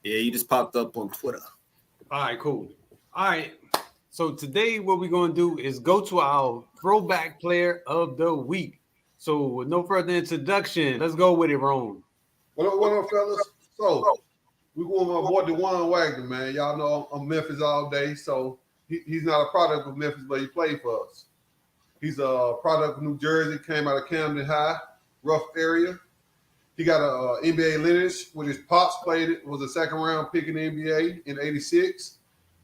Yeah, you just popped up on Twitter. All right, cool. All right. So today, what we're going to do is go to our throwback player of the week. So, with no further introduction, let's go with it, Ron. What up, fellas? So we going with my boy DeJuan Wagner, man. Y'all know I'm Memphis all day, so he's not a product of Memphis, but he played for us. He's a product of New Jersey, came out of Camden High, rough area. He got a NBA lineage with his pops played it, was a second round pick in the NBA in '86.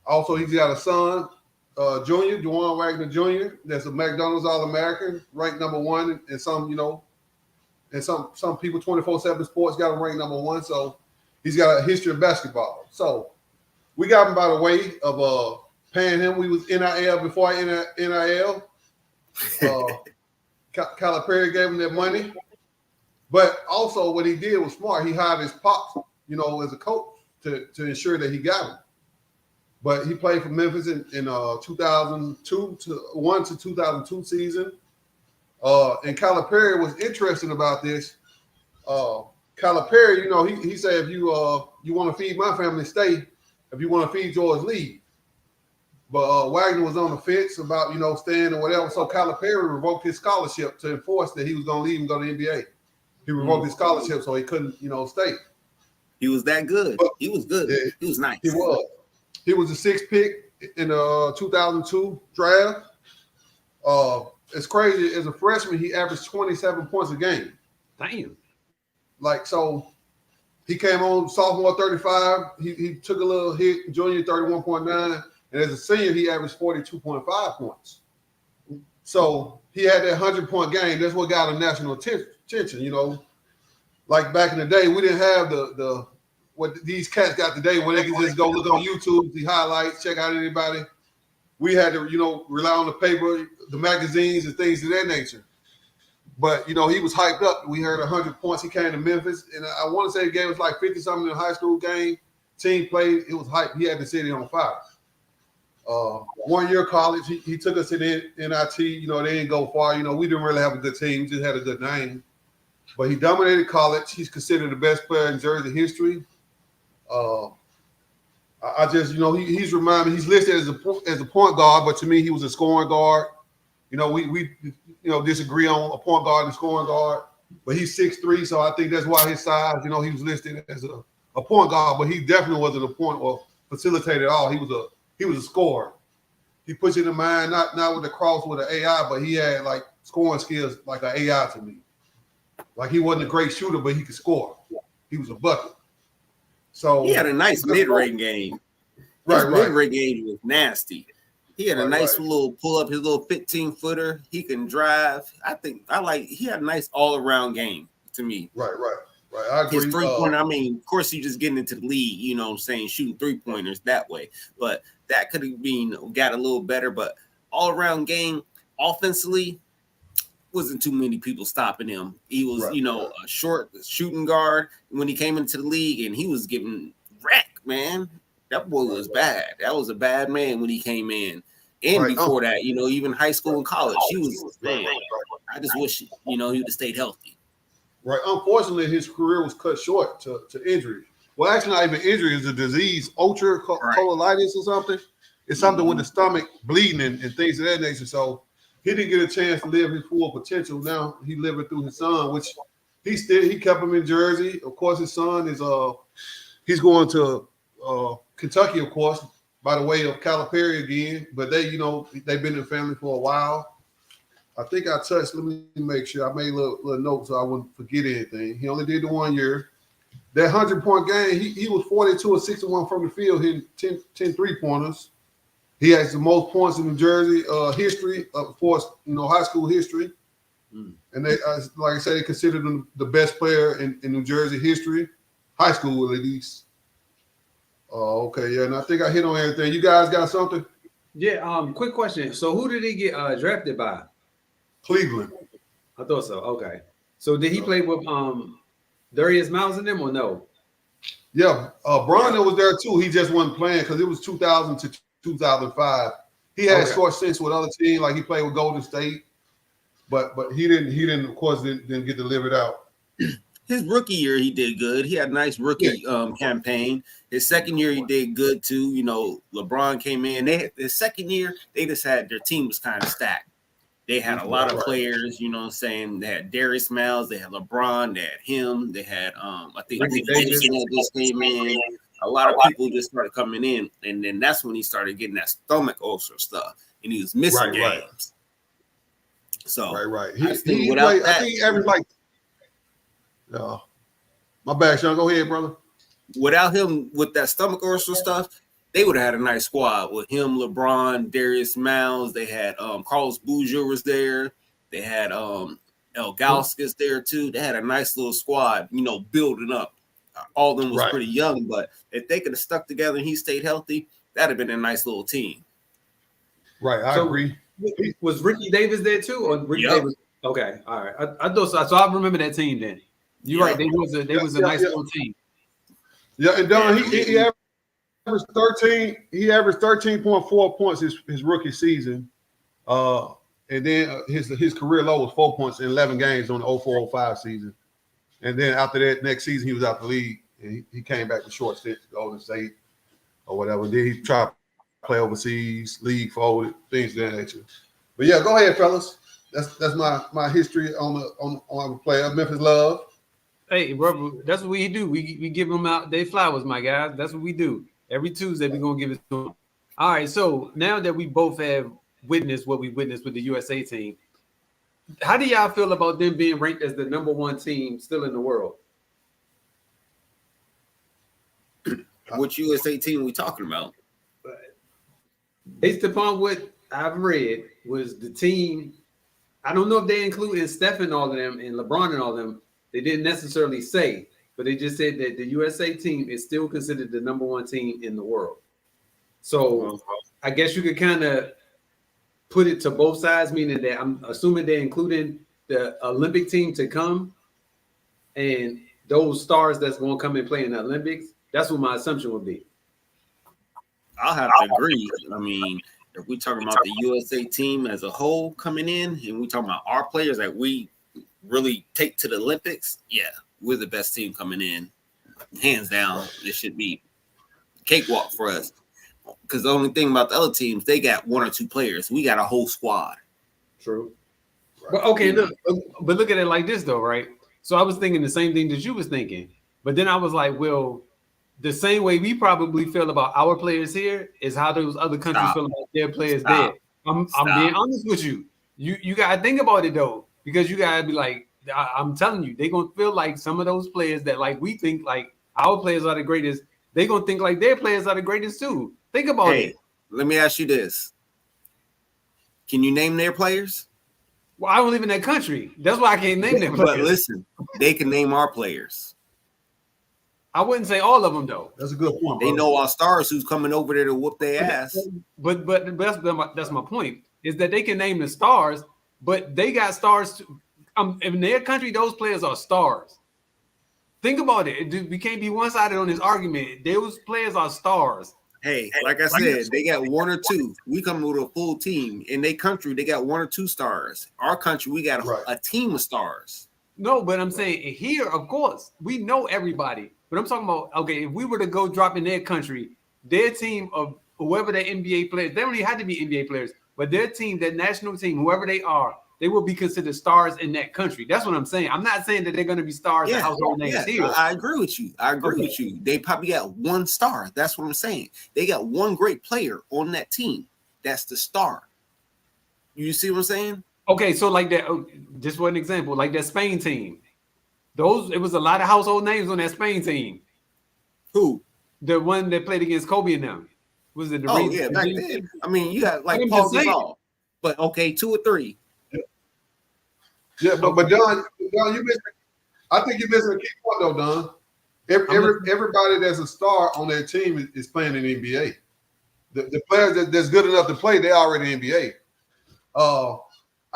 Also, he's got a son, Junior, DeJuan Wagner Jr., that's a McDonald's All-American, ranked number one, and some people 24/7 Sports got him ranked number one. So he's got a history of basketball. So we got him by the way of paying him. We was NIL before NIL. Calipari gave him that money. But also what he did was smart. He hired his pops, as a coach to ensure that he got him. But he played for Memphis in 2002 to 2002 season. And Calipari was interesting about this. Calipari, he said, if you want to feed my family, stay. If you want to feed yours, leave. But Wagner was on the fence about, staying or whatever. So Calipari revoked his scholarship to enforce that he was going to leave and go to the NBA. He revoked his scholarship so he couldn't, stay. He was that good. He was good. Yeah, he was nice. He was. He was the sixth pick in the 2002 draft. It's crazy. As a freshman, he averaged 27 points a game. Damn. So he came on sophomore 35. He took a little hit, junior 31.9. And as a senior, he averaged 42.5 points. So he had that 100-point game. That's what got him national attention. Like back in the day, we didn't have the what these cats got today where they can just go look on YouTube, see highlights, check out anybody. We had to, rely on the paper, the magazines, and things of that nature. But, he was hyped up. We heard 100 points. He came to Memphis. And I want to say the game was like 50-something in a high school game. Team played. It was hype. He had the city on fire. 1 year college, he took us to the NIT. They didn't go far. We didn't really have a good team. We just had a good name. But he dominated college. He's considered the best player in Jersey history. I just, he's reminded me, he's listed as a point guard, but to me, he was a scoring guard. We disagree on a point guard and scoring guard, but he's 6'3", so I think that's why his size, he was listed as a point guard, but he definitely wasn't a point or facilitator at all. He was a scorer. He puts it in mind, not with the cross with an AI, but he had like scoring skills like an AI to me. Like he wasn't a great shooter, but he could score. He was a bucket. So he had a nice mid-range game. His mid-range game was nasty. He had a nice little pull up, his little 15-footer. He can drive. He had a nice all-around game to me. Right. I agree. His three-pointer, of course, he's just getting into the league, shooting three-pointers that way. But that could have got a little better. But all-around game, offensively, wasn't too many people stopping him. He was, a short shooting guard when he came into the league, and he was getting wrecked, man. That boy was bad. That was a bad man when he came in. And before that, even high school and college, he was, man, I just wish, he would have stayed healthy. Right. Unfortunately, his career was cut short to injury. Well, actually, not even injury. It's a disease, ulcer colitis or something. It's something with the stomach bleeding and things of that nature. So he didn't get a chance to live his full potential. Now he's living through his son, which he kept him in Jersey. Of course, his son is he's going to Kentucky, of course, by the way of Calipari again. But they've been in the family for a while. I think I touched. Let me make sure I made a little note so I wouldn't forget anything. He only did the 1 year. That 100-point game, he was 42 or 61 from the field, hitting 10 3-pointers. He has the most points in New Jersey history, of course, high school history. And they, like I said, they considered him the best player in New Jersey history, high school at least. Okay, yeah, and I think I hit on everything. You guys got something? Yeah. Quick question. So who did he get drafted by? Cleveland. I thought so. Okay. So did he play with Darius Miles in them or no? Yeah, Bron was there too. He just wasn't playing because it was 2000 to 2005. He had short stints with other teams, like he played with Golden State, but he didn't. Of course, didn't get delivered out. his rookie year he did good. He had a nice rookie campaign. His second year he did good too. You know, LeBron came in. His second year they just had their team was kind of stacked. They had a lot of players, you know what I'm saying? They had Darius Miles, they had LeBron, they had him, they had I think Jason that just came in. A lot of people just started coming in, and then that's when he started getting that stomach ulcer stuff, and he was missing games. Right. So Right. I think he averaged like my bad, Sean. Go ahead, brother. Without him with that stomach ulcer stuff, they would have had a nice squad with him, LeBron, Darius Miles. They had Carlos Boozer was there. They had El Gauskas there too. They had a nice little squad, you know, building up. All of them was pretty young, but if they could have stuck together and he stayed healthy, that'd have been a nice little team. Right, I agree. Was Ricky Davis there too, or Ricky Davis? Okay, all right. I thought so. So I remember that team then. You're right. They was a nice little team. Yeah, and Don, he averaged 13. He averaged 13.4 points his rookie season, and then his career low was 4 points in 11 games on the 04-05 season. And then after that, next season he was out the league, and he came back to short stint to Golden State or whatever. And then he tried to play overseas, league folded, things of that nature. But yeah, go ahead, fellas. That's my history on a player, Memphis Love. Hey, brother, that's what we do. We give them out their flowers, my guys. That's what we do. Every Tuesday, we're going to give it to them. All right, so now that we both have witnessed what we witnessed with the USA team, how do y'all feel about them being ranked as the number one team still in the world? Which USA team we talking about? Based upon what I've read, was the team, I don't know if they include Steph and all of them and LeBron and all of them. They didn't necessarily say, but they just said that the USA team is still considered the number one team in the world. So I guess you could kind of put it to both sides, meaning that I'm assuming they're including the Olympic team to come and those stars that's going to come and play in the Olympics. That's what my assumption would be. I'll have to agree. I mean, if we talking about the USA team as a whole coming in, and we talking about our players that we really take to the Olympics, yeah, we're the best team coming in, hands down. It should be cakewalk for us. Because the only thing about the other teams, they got one or two players. We got a whole squad. True. Right. But okay, look at it like this though, right? So I was thinking the same thing that you was thinking, but then I was like, well, the same way we probably feel about our players here is how those other countries feel about their players there. I'm being honest with you. You gotta think about it though, because you gotta be like, I'm telling you, they're gonna feel like some of those players that like we think like our players are the greatest, they're gonna think like their players are the greatest too. Think about it. Let me ask you this. Can you name their players? Well, I don't live in that country. That's why I can't name their players. But listen, they can name our players. I wouldn't say all of them though. That's a good point. They know our stars who's coming over there to whoop their ass. But that's my point. Is that they can name the stars, but they got stars. In their country, those players are stars. Think about it. We can't be one-sided on this argument. Those players are stars. Hey, like I said, they got one or two. We come with a full team. In their country, they got one or two stars. Our country, we got a team of stars. No, but I'm saying here, of course, we know everybody. But I'm talking about, okay, if we were to go drop in their country, their team of whoever their NBA players, they don't even have to be NBA players, but their team, their national team, whoever they are, they will be considered stars in that country. That's what I'm saying. I'm not saying that they're going to be stars and household names here. I agree with you. With you. They probably got one star. That's what I'm saying. They got one great player on that team. That's the star. You see what I'm saying? Okay, so like that, just for an example, like that Spain team. It was a lot of household names on that Spain team. Who? The one that played against Kobe and them. Was it the back then. I mean, you got like Paul Gasol. But okay, 2 or 3. Yeah, but Don, you missing. I think you're missing a key point though, Don. Everybody that's a star on their team is playing in the NBA. The players that's good enough to play, they're already in the NBA.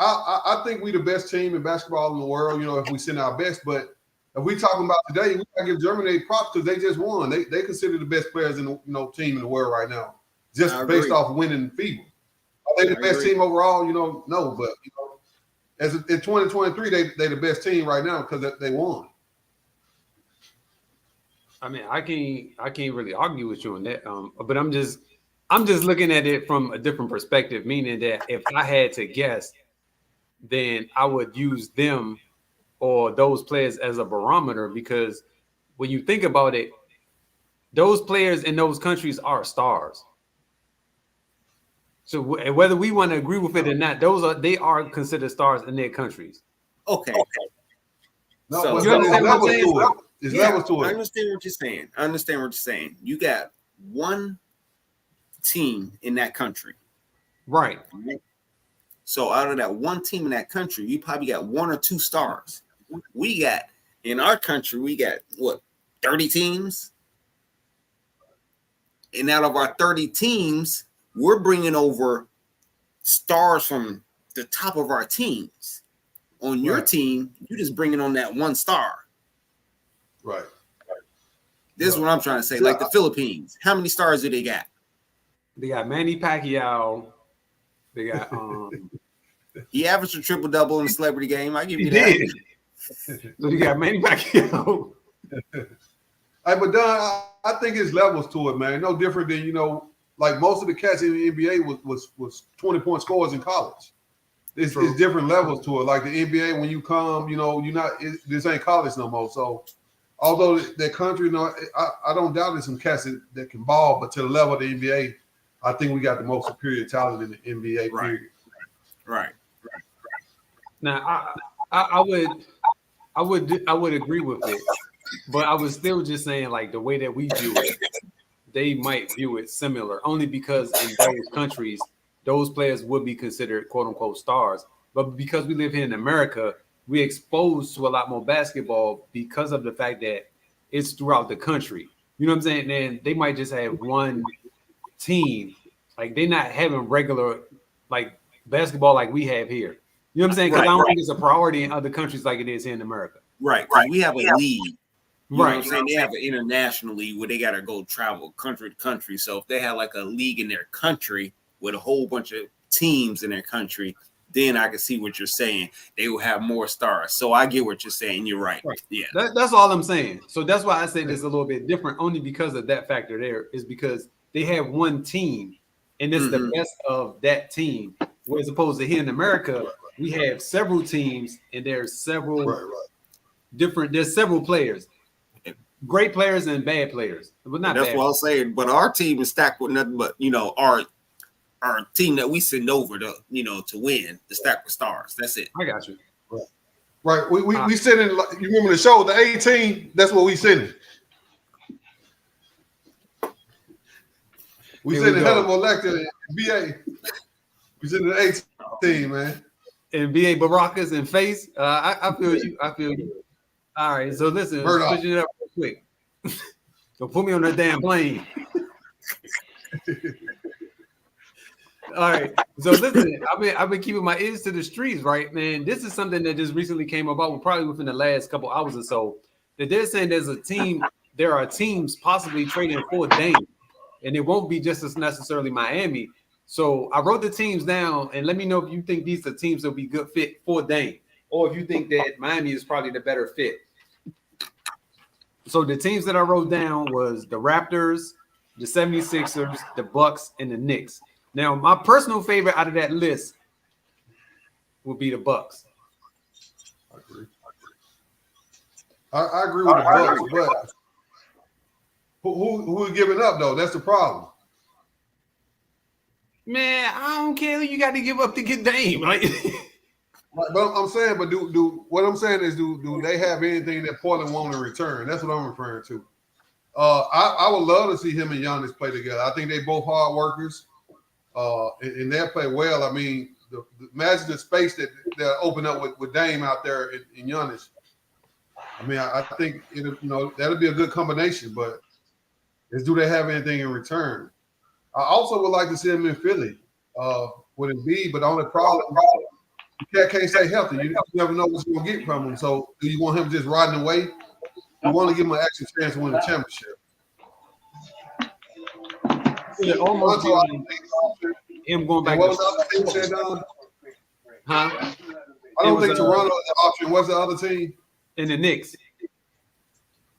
I think we the best team in basketball in the world. You know, if we send our best, but if we talking about today, we gotta give Germany props because they just won. They consider the best players in the team in the world right now, just based off winning FIBA. Are they the best team overall? No, but in 2023 they the best team right now because they won. I mean, I can't really argue with you on that. But I'm just looking at it from a different perspective, meaning that if I had to guess, then I would use them or those players as a barometer, because when you think about it, those players in those countries are stars. So whether we want to agree with it or not, they are considered stars in their countries. Okay. No, So- but You understand what I'm levels saying? to it. There's levels to I it. understand what you're saying. You got one team in that country. Right. So out of that one team in that country, you probably got one or two stars. We got in our country, we got what, 30 teams? And out of our 30 teams, we're bringing over stars from the top of our teams. On your Right. team, you're just bringing on that one star. Right. This is what I'm trying to say. Like the Philippines, how many stars do they got? They got Manny Pacquiao. They got He averaged a triple double in the celebrity game. I give he you that. did. So you got Manny Pacquiao. Hey, but Don, I think it's levels to it, man. No different than, like most of the cats in the NBA was 20-point scorers in college. It's different levels to it. Like the NBA, when you come, this ain't college no more. So although that country, I don't doubt there's some cats that can ball, but to the level of the NBA, I think we got the most superior talent in the NBA. Right. Period. Right. Now I would agree with it, but I was still just saying, like, the way that we view it, they might view it similar, only because in various countries those players would be considered quote unquote stars. But because we live here in America, we're exposed to a lot more basketball because of the fact that it's throughout the country. You know what I'm saying? And they might just have one team, like they're not having regular like basketball like we have here. You know what I'm saying? Because I don't think it's a priority in other countries like it is here in America. Right. We have a league. You know what I'm Right. saying? They have an international league where they got to go travel country to country. So if they have like a league in their country with a whole bunch of teams in their country, then I can see what you're saying. They will have more stars. So I get what you're saying. You're right. Yeah. That's all I'm saying. So that's why I say this a little bit different, only because of that factor there, is because they have one team and it's the best of that team. Whereas opposed to here in America, we have several teams and there's several there's several players. Great players and bad players. But not That's bad. what I'm saying. But our team is stacked with nothing but, our team that we send over to, to win, the stack with stars. That's it. I got you. Right. We sending, you remember the show, the 18? That's what we sending. We Here we sending go. hell of a elected BA. We sending the 18, man. NBA Baracas and Face. I feel you. I feel you. All right. So listen, Murdoch. switch it up real quick. Don't put me on that damn plane. All right. So listen, I've been keeping my ears to the streets, right, man. This is something that just recently came about, probably within the last couple hours or so. That they're saying there are teams possibly trading for Dame, and it won't be just as necessarily Miami. So I wrote the teams down, and let me know if you think these are teams that will be good fit for Dame, or if you think that Miami is probably the better fit. So the teams that I wrote down was the Raptors, the 76ers, the Bucks, and the Knicks. Now, my personal favorite out of that list would be the Bucks. I agree. I agree with the Bucks, but who are giving up though? That's the problem. Man, I don't care who you got to give up to get Dame. Like, But I'm saying, but what I'm saying is, do they have anything that Portland want in return? That's what I'm referring to. I would love to see him and Giannis play together. I think they both hard workers, and they'll play well. I mean, imagine the space that they'll open up with Dame out there in Giannis. I mean, I think that'll be a good combination. But do they have anything in return? I also would like to see him in Philly with Embiid, but the only problem. The cat can't stay healthy. You never know what you're going to get from him. So do you want him just riding away? You want to give him an actual chance to win the championship. it almost be him going back. What was the other team said, Don? Huh? I don't think Toronto is the option. What's the other team? And the Knicks.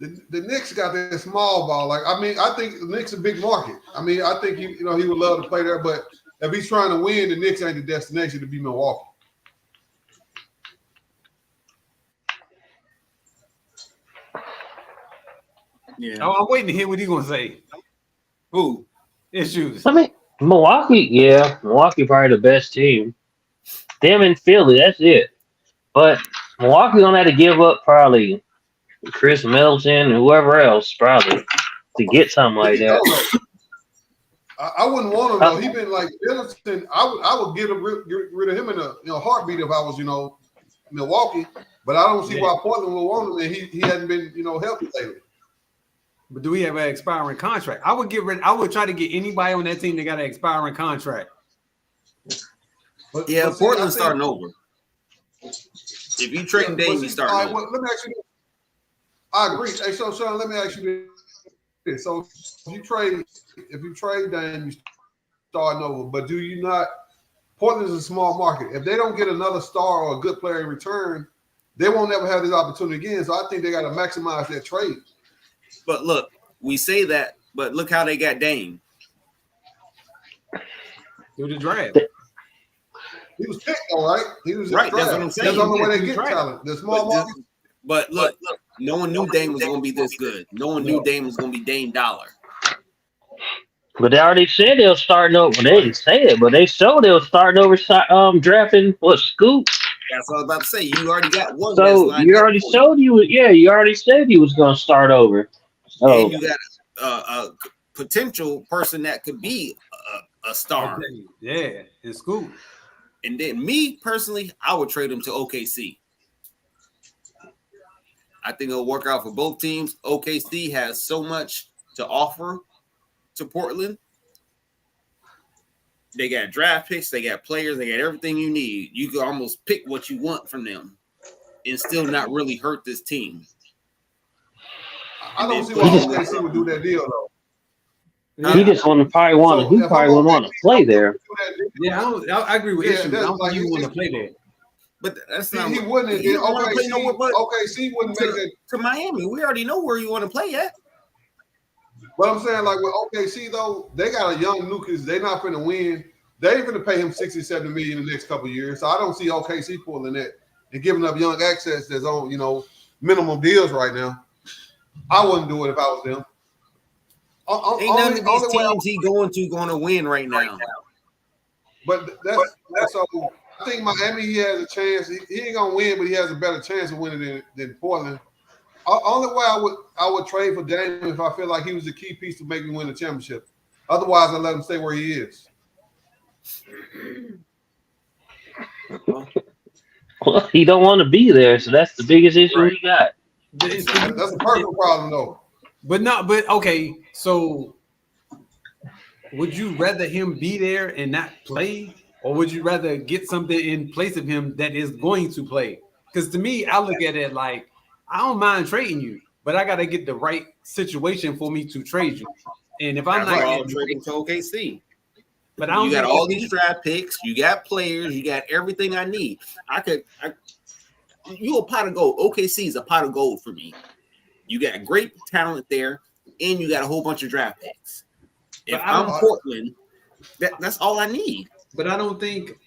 the Knicks got that small ball. Like, I mean, I think the Knicks a big market. I mean, I think he would love to play there, but if he's trying to win, the Knicks ain't the destination to be Milwaukee. Yeah. I'm waiting to hear what he's gonna say. Who? Issues. I mean, Milwaukee probably the best team. Them and Philly, that's it. But Milwaukee gonna have to give up probably Chris Middleton and whoever else probably to get something like that. I wouldn't want him though. He been like Middleton. I would get rid of him in a heartbeat if I was Milwaukee. But I don't see why Portland would want him, and he hadn't been healthy lately. But do we have an expiring contract? I would try to get anybody on that team that got an expiring contract. But Portland's starting over. If you trade Dame, you start over. Well, let me ask you this. I agree. Hey, so Sean, let me ask you this. So if you trade Dame, you starting over. But do you not? Portland is a small market. If they don't get another star or a good player in return, they won't ever have this opportunity again. So I think they got to maximize that trade. But look, we say that, but look how they got Dame. Through the draft. He was picked, all right. He was right. That's what I'm saying. That's the only way they get talent. The small market. But look, no one knew Dame was going to be this good. No one knew Dame was going to be Dame Dollar. But they already said they were starting over. Well, they didn't say it, but they showed they were starting over drafting Scoop. That's what I was about to say. You already got one. So you already showed you already said he was going to start over. Oh. And you got a potential person that could be a star. Yeah, in school. And then me personally, I would trade him to OKC. I think it'll work out for both teams. OKC has so much to offer to Portland. They got draft picks, they got players, they got everything you need. You can almost pick what you want from them and still not really hurt this team. I don't see why OKC would do that deal though. He just probably want to play there. Yeah, I agree with Issues. I don't think you want to play there. But that's not. He wouldn't. OKC wouldn't make it to Miami. We already know where you want to play at. But I'm saying, like with OKC though, they got a young nucleus. They're not going to win. They ain't going to pay him $60-70 million in the next couple of years. So I don't see OKC pulling that and giving up young access that's on minimum deals right now. I wouldn't do it if I was them. Ain't none of these teams he going to win right now. But that's so. I think Miami, he has a chance. He ain't gonna win, but he has a better chance of winning than Portland. Only way I would trade for Dame if I feel like he was a key piece to make me win the championship. Otherwise, I let him stay where he is. Well, he don't want to be there, so that's the biggest issue he got. That's a personal problem, though. But okay. So, would you rather him be there and not play, or would you rather get something in place of him that is going to play? Because to me, I look at it like I don't mind trading you, but I got to get the right situation for me to trade you. And if I'm not trading to OKC, but I don't. You got all these draft picks, you got players, you got everything I need. You a pot of gold. OKC is a pot of gold for me. You got great talent there, and you got a whole bunch of draft picks. If I'm Portland, that's all I need. But I don't think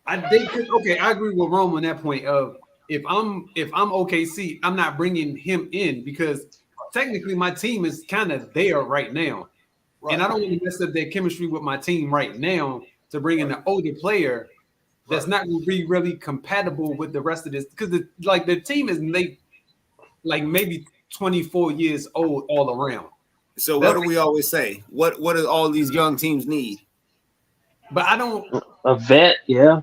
okay, I agree with Rome on that point of if I'm OKC, I'm not bringing him in because technically my team is kind of there right now. Right. And I don't want to mess up their chemistry with my team right now to bring in an older player that's not going to be really compatible with the rest of this because the team is maybe 24 years old all around. So what do we always say? What do all these young teams need? But I don't a vet, yeah.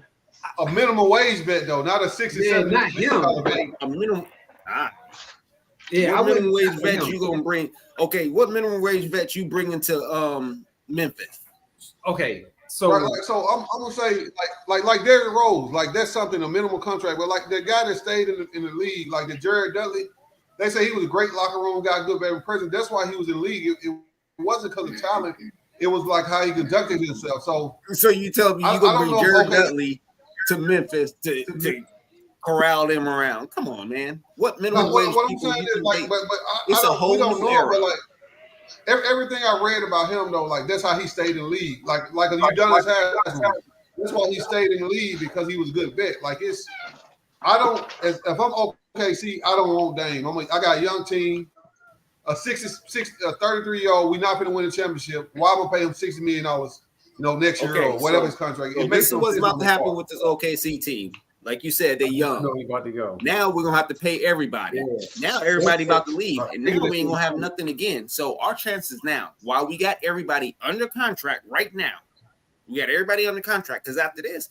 A minimum wage vet though, not a 67. Not him. A minimum. Yeah, what minimum wage vet you gonna bring? Okay, what minimum wage vet you bring into Memphis? Okay, so right, so I'm gonna say like Derrick Rose, like that's something, a minimum contract. But like the guy that stayed in the league, like the Jared Dudley, they say he was a great locker room guy, good veteran president. That's why he was in the league. It wasn't because of talent. It was like how he conducted himself. So you tell me you're gonna bring Jared Dudley to Memphis to corral them around. Come on, man. What minimum No, wage what I'm people saying you is can like, make? but It's a whole we don't new know, era. but like everything I read about him though, like that's how he stayed in the league. Like Udonis Haslam, that's why he stayed in the league because he was a good vet. Like it's, I don't. If I'm OKC, I don't want Dame. I got a young team, a 33-year-old. We're not going to win a championship. Why would I pay him $60 million? Next year or whatever his contract. So It this makes is what's about to happen with this OKC team. Like you said, they're young. No, he about to go. Now we're gonna have to pay everybody. Yeah. Now everybody about to leave, Right. and now we ain't gonna have nothing again. So our chances now, while we got everybody under contract right now, we got everybody under contract because after this,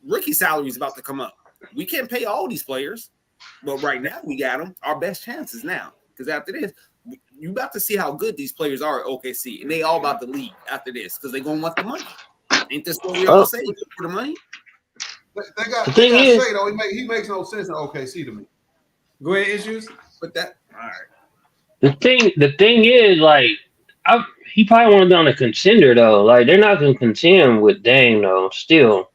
rookie salary is about to come up. We can't pay all these players, but right now we got them. Our best chances now because after this, you about to see how good these players are at OKC, and they all about to leave after this because they gonna want the money. Ain't this what we all say for the money? They got The thing Shea, is- though. He makes no sense in OKC to me. Go ahead, Issues. But that all right. The thing is, like, he probably want to be on a contender though. Like, they're not gonna contend with Dame though. Still,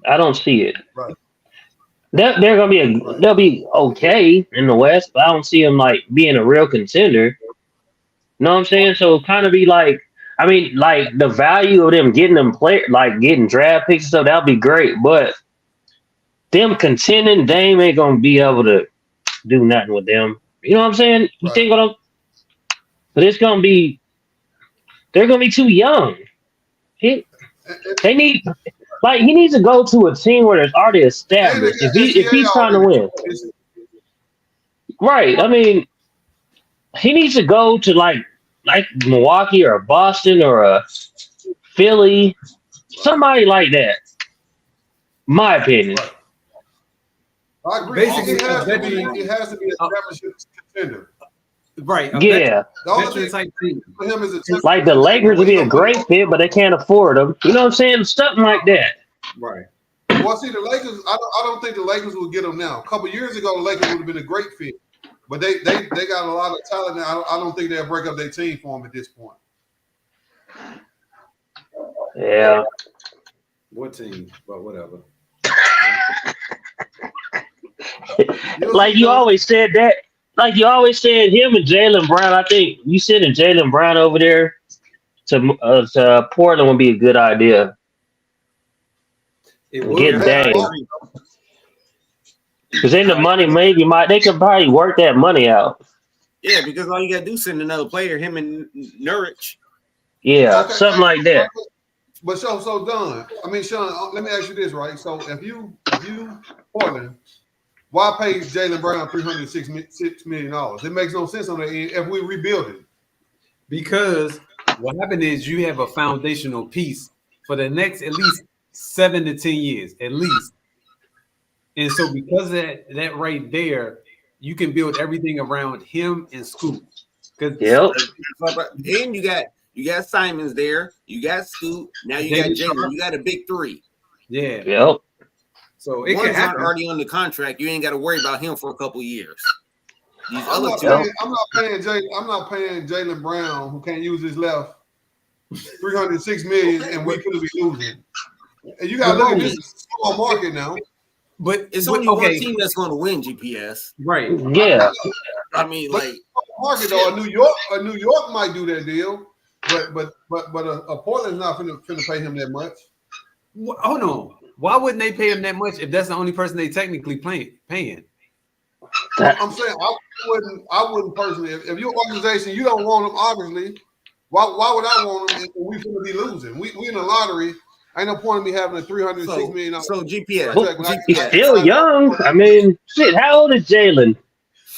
I don't see it. Right. They're gonna be they'll be okay in the West, but I don't see them like being a real contender. You know what I'm saying? So kind of be like, I mean, like the value of them getting them getting draft picks and stuff, that'll be great, but them contending, Dame ain't gonna be able to do nothing with them. You know what I'm saying? You Right. think what I'm? But they're gonna be too young. They need, like, he needs to go to a team where there's already established. If he's trying to win, right? I mean, he needs to go to like Milwaukee or Boston or a Philly, somebody like that. My opinion. Right. I agree. Basically, it has to be a uh, championship contender. Right. Yeah, The only Veteran thing type team. for him is a like the Lakers would be a great fit, but they can't afford them. You know what I'm saying? Something like that. Right. Well, see, the Lakers. I don't think the Lakers will get him now. A couple years ago, the Lakers would have been a great fit, but they got a lot of talent now. I don't think they'll break up their team for him at this point. Yeah. What team? But whatever. Like you always said that. Like you always said, him and Jaylen Brown. I think you sending Jaylen Brown over there to Portland would be a good idea. It would. Get Dame. Because then the money they could probably work that money out. Yeah, because all you gotta do is send another player, him and Nurkic. Yeah, Okay. something like that. But so Don, I mean Sean, let me ask you this, right? So if you Portland, why pay Jaylen Brown $306 million? It makes no sense on the end if we rebuild it. Because what happened is you have a foundational piece for the next at least 7 to 10 years, at least. And so because of that right there, you can build everything around him and Scoot. Yep. And you got Simons there, you got Scoot, now you got Jaylen, you got a big three. Yeah. Yep. So it One's can happen. already under contract. You ain't got to worry about him for a couple of years. These I'm other not two, paying Jaylen Brown, who can't use his left, $306 million, and we could be losing. And you got to look at this small market now. But it's only one team that's going to win. GPS, right? Yeah. I mean, like Market though, New York might do that deal, but a Portland's not finna pay him that much. Hold on. Why wouldn't they pay him that much if that's the only person they technically paying? I'm saying I wouldn't personally. If your organization you don't want them, obviously, why would I want them if we finna be losing? We in the lottery. Ain't no point in me having a $306 million. So GPS, He's still young. I mean, shit. How old is Jaylen?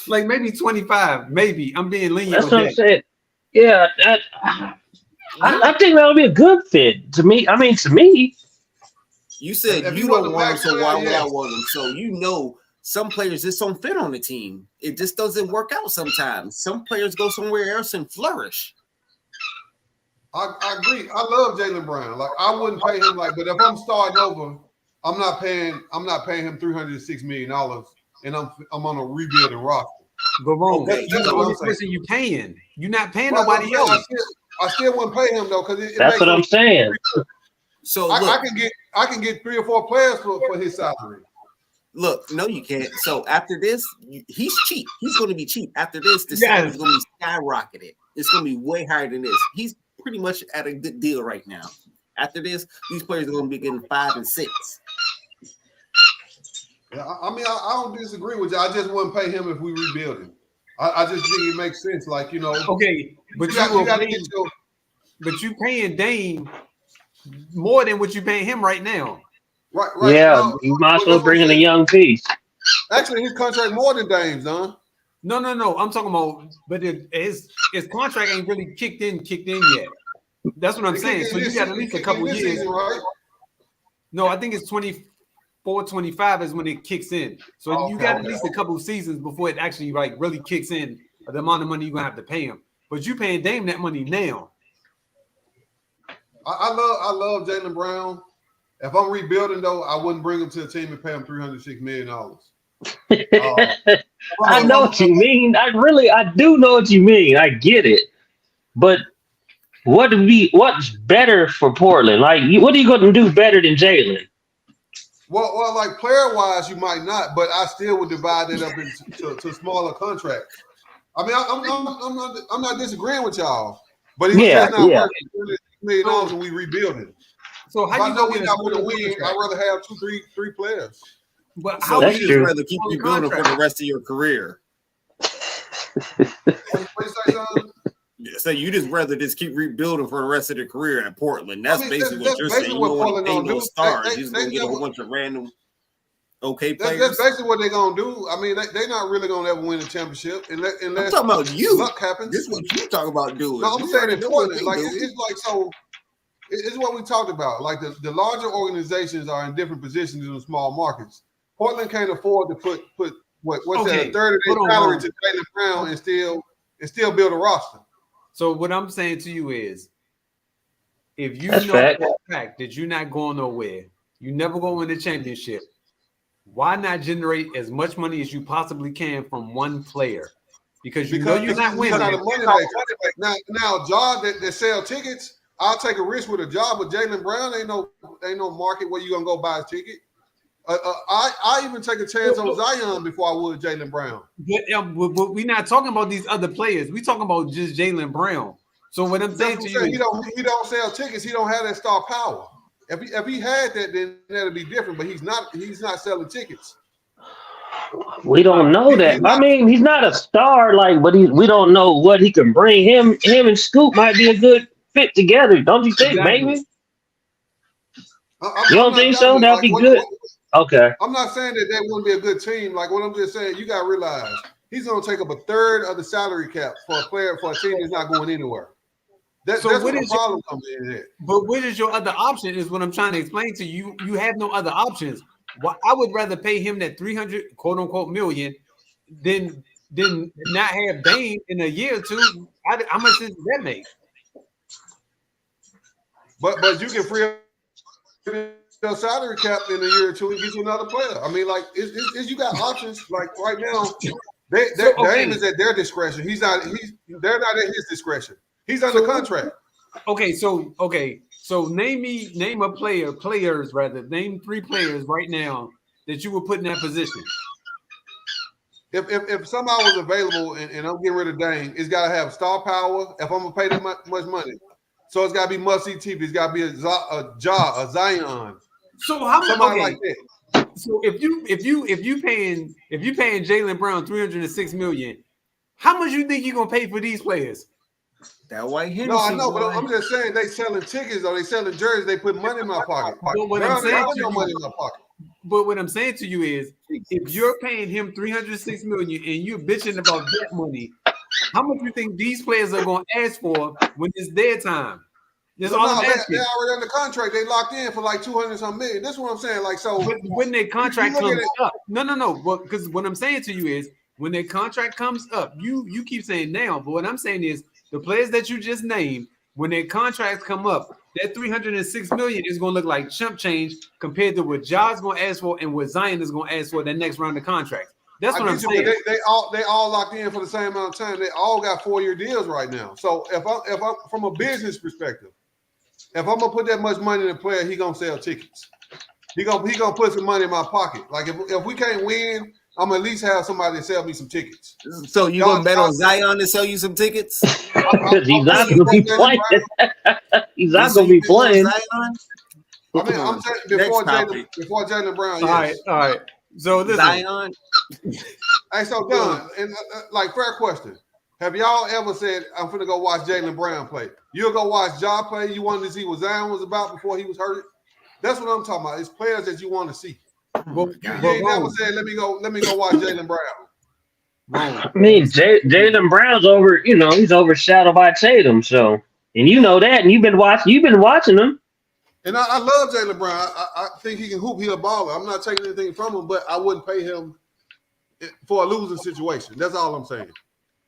Like maybe 25. Maybe I'm being lenient. That's with what I'm that. saying. Yeah, I think that would be a good fit to me. I mean, to me, you said If you you want don't the want him, max so why player, would I yes. want him? So you know, some players just don't fit on the team. It just doesn't work out sometimes. Some players go somewhere else and flourish. I agree. I love Jaylen Brown. Like I wouldn't pay him but if I'm starting over, I'm not paying him $306 million, and I'm on a rebuilding roster. But wrong. Okay, You're the what only I'm saying. person you paying. You're not paying Well, nobody else. I still wouldn't pay him though because that's what I'm saying. So I look, can get 3 or 4 players for his salary. Look, no, you can't. So after this, he's cheap. He's going to be cheap. After this, the salary is going to be skyrocketed. It's going to be way higher than this. He's pretty much at a good deal right now. After this, these players are going to be getting 5 and 6. Yeah, I mean, I don't disagree with you. I just wouldn't pay him if we rebuild him. I just think it makes sense. Like, you know, okay, but you got to get your. But you paying Dame more than what you paying him right now. Right. Yeah, you might as well bring in a young piece. Actually, his contract more than Dame's, huh? No. I'm talking about, but his contract ain't really kicked in yet. That's what I'm saying. So you got at least a couple years. Season, right? No, I think it's 24, 25 is when it kicks in. So you got at least a couple seasons before it actually like really kicks in the amount of money you're gonna have to pay him. But you paying Dame that money now. I love Jaylen Brown. If I'm rebuilding though, I wouldn't bring him to the team and pay him $306 million. I know what you mean. I do know what you mean. I get it. But what's better for Portland? Like, what are you going to do better than Jaylen? Well, like player-wise, you might not, but I still would divide it up into smaller contracts. I mean, I'm not disagreeing with y'all, but he's just not working $306 million when we rebuild it. So how I know we're not going to win. I'd rather have three players. But so how you just rather keep rebuilding for the rest of your career. What you say, son? So you just rather just keep rebuilding for the rest of their career in Portland. That's basically what you're saying. You don't want to pay no stars. You're just going to get a whole bunch of random players. That's basically what they're going to do. I mean, they're not really going to ever win a championship unless I'm talking about you. Luck happens. This is what you talk about doing. No, I'm saying in Portland, like it's like so. It's what we talked about. Like the larger organizations are in different positions in the small markets. Portland can't afford to put what's that, a third of their salary to Jaylen Brown and still build a roster. So what I'm saying to you is, if you know the fact that you're not going nowhere, you never go win the championship, why not generate as much money as you possibly can from one player? Because know you're not winning. Now, job that sell tickets, I'll take a risk with a job, but Jaylen Brown ain't no market where you gonna go buy a ticket. I even take a chance on Zion before I would Jaylen Brown. But we're not talking about these other players. We're talking about just Jaylen Brown. So what I'm saying to you, he don't sell tickets. He don't have that star power. If he had that, then that'd be different. But he's not selling tickets. We don't know that. I mean, he's not a star, but we don't know what he can bring. Him and Scoop might be a good fit together. Don't you think? Exactly. Maybe. You don't think so? That'd be good. Okay. I'm not saying that they wouldn't be a good team. Like what I'm just saying, you got to realize he's going to take up a third of the salary cap for a team that's not going anywhere. That's where the problem comes in here. But what is your other option? Is what I'm trying to explain to you. You have no other options. Well, I would rather pay him that 300 quote unquote million than not have Dame in a year or two. How much does that make? But you can free up the salary cap in a year or two and get you another player. I mean, like, you got options. Like right now, Dame is at their discretion. They're not at his discretion. He's under contract. So name a players rather. Name 3 players right now that you would put in that position. If somebody was available and I'm getting rid of Dame, it's got to have star power. If I'm gonna pay that much money, so it's got to be must-see TV. It's got to be a Zion. So how somebody like that? So if you paying Jaylen Brown $306 million, how much you think you're gonna pay for these players? That White Hennessy. No, I know, but I'm just saying they selling tickets or they selling jerseys. They put money in my pocket. But what I'm saying to you is, if you're paying him $306 million and you're bitching about that money, how much do you think these players are going to ask for when it's their time? That's all I'm asking. They're already under contract. They locked in for like 200-something million. That's what I'm saying. Like, so when their contract comes up, no. Because what I'm saying to you is, when their contract comes up, you keep saying now, but what I'm saying is, the players that you just named, when their contracts come up, that $306 million is going to look like chump change compared to what Ja's going to ask for and what Zion is going to ask for that next round of contracts. That's what I'm saying. They all locked in for the same amount of time. They all got 4-year deals right now. So if I'm from a business perspective, if I'm gonna put that much money in a player, he gonna sell tickets. He gonna put some money in my pocket. Like if we can't win, I'm at least have somebody to sell me some tickets. So you gonna bet on Zion to sell you some tickets? Because he's not going to be playing. He's not So going to you be bet on playing. Zion? I mean, I'm saying before Jaylen Brown. Yes. All right. So listen, Zion. Hey, so Don, and like fair question. Have y'all ever said, I'm finna go watch Jaylen Brown play? You'll go watch Ja play. You wanted to see what Zion was about before he was hurt. That's what I'm talking about. It's players that you want to see. well, You ain't never said, let me go watch Jaylen Brown. I mean, Jaylen Brown's over. You know, he's overshadowed by Tatum. So, and you know that, and you've been watching him. And I love Jaylen Brown. I think he can hoop. He's a baller. I'm not taking anything from him, but I wouldn't pay him for a losing situation. That's all I'm saying.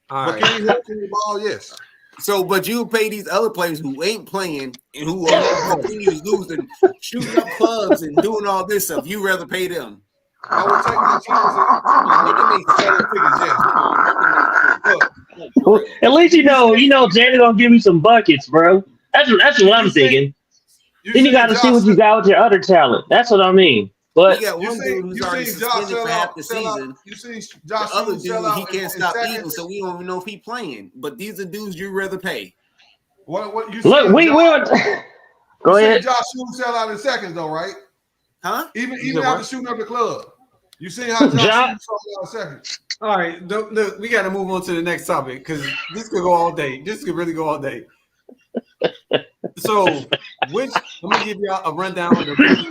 all But right. can he hoop? Can he ball? Yes. So, but you pay these other players who ain't playing and who are continues losing, shooting up clubs and doing all this stuff. You rather pay them? I would take that chance. Well, at least you know Jaylen gonna give me some buckets, bro. That's what I'm thinking. Then you got to see what you got with your other talent. That's what I mean. But You got one dude who's already suspended for half the season. You see The Josh other Hughes sell dude, out he can't in stop seconds. eating, so we don't even know if he's playing. But these are dudes you rather pay. What you look, we will. Go ahead. Josh Hughes sell out in seconds, though, right? Huh? Even said after what? shooting up the club. You see how Josh Ja- Hughes sold out in seconds. All right, look, we got to move on to the next topic because this could go all day. This could really go all day. So, I'm gonna give y'all a rundown of the rookies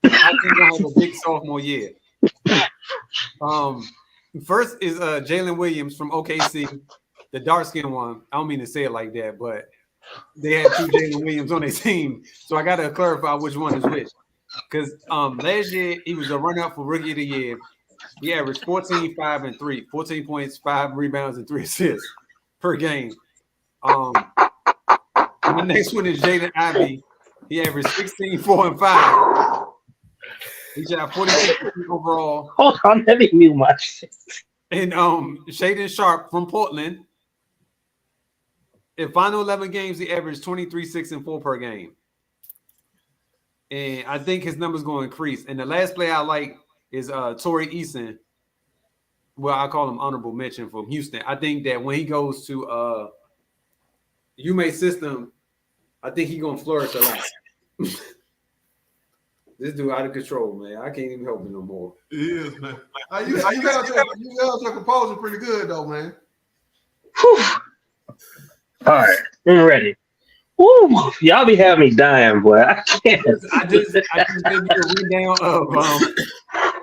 I think gonna have a big sophomore year. First is Jalen Williams from OKC, the dark skinned one. I don't mean to say it like that, but they had two Jalen Williams on their team, so I got to clarify which one is which. Because last year he was a runner-up for Rookie of the Year. He averaged 14, 5, and 3, 14 points, 5 rebounds, and 3 assists per game. And the next one is Jaden Ivey. He averaged 16, 4, and 5. He shot 46% overall. Hold on, let me mute my shit. And Shaden Sharp from Portland. In final 11 games, he averaged 23, 6, and 4 per game. And I think his numbers going to increase. And the last player I like is Torrey Eason. Well, I call him honorable mention from Houston. I think that when he goes to UMA system, I think he's going to flourish a lot. This dude out of control, man. I can't even help him no more. He is, man. You held your composure pretty good, though, man. Whew. All right, I'm ready. Woo, y'all be having me dying, boy. I can't. I just gave you a rundown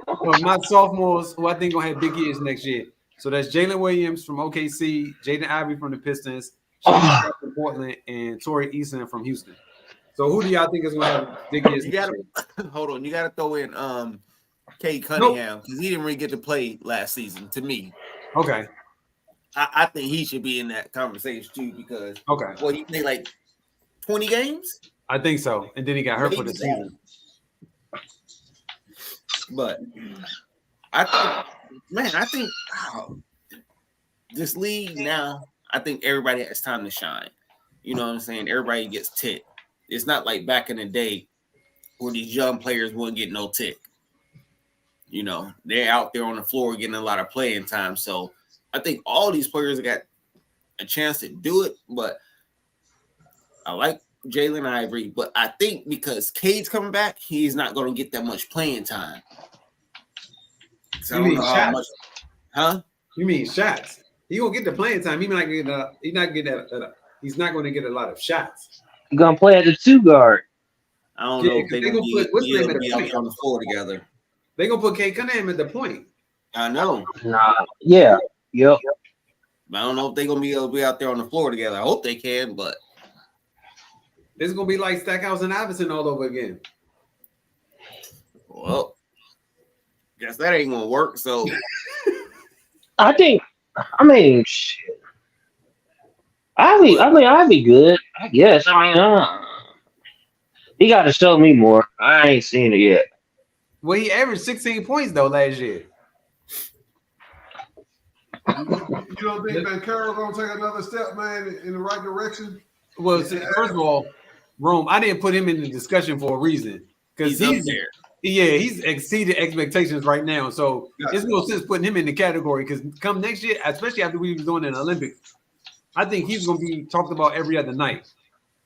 of my sophomores who I think gonna have big years next year. So that's Jalen Williams from OKC, Jaden Ivey from the Pistons, Shaden Sharp from Portland, and Torrey Eason from Houston. So who do y'all think is gonna have big years? You gotta hold on. You gotta throw in Cade Cunningham because he didn't really get to play last season. To me, Okay. I think he should be in that conversation too because Okay. he played like 20 games. I think so. And then he got hurt for the season. But I think wow, this league now, I think everybody has time to shine. You know what I'm saying? Everybody gets tick. It's not like back in the day where these young players wouldn't get no tick. You know, they're out there on the floor getting a lot of playing time. So I think all these players got a chance to do it. But I like Jalen Ivey, but I think because Cade's coming back, he's not going to get that much playing time. So I don't know how much, huh? You mean shots? He gonna get the playing time. He's not going to get a lot of shots. You gonna play at the 2 guard? I don't know if they're going to be out on the floor together. They gonna put Cade Cunningham at the point. I know. Nah. Yeah. Yep. I don't know if they're going to be able to be out there on the floor together. I hope they can, but This is gonna be like Stackhouse and Iverson all over again. well, guess that ain't gonna work. So I mean, shit. I'd be good. I guess. He got to show me more. I ain't seen it yet. Well, he averaged 16 points though last year. You don't think Van Carroll gonna take another step, man, in the right direction? Well, see, first of all, Rome, I didn't put him in the discussion for a reason because he's up there. Yeah, he's exceeded expectations right now. So there's no sense putting him in the category because come next year, especially after we was doing an Olympics, I think he's going to be talked about every other night.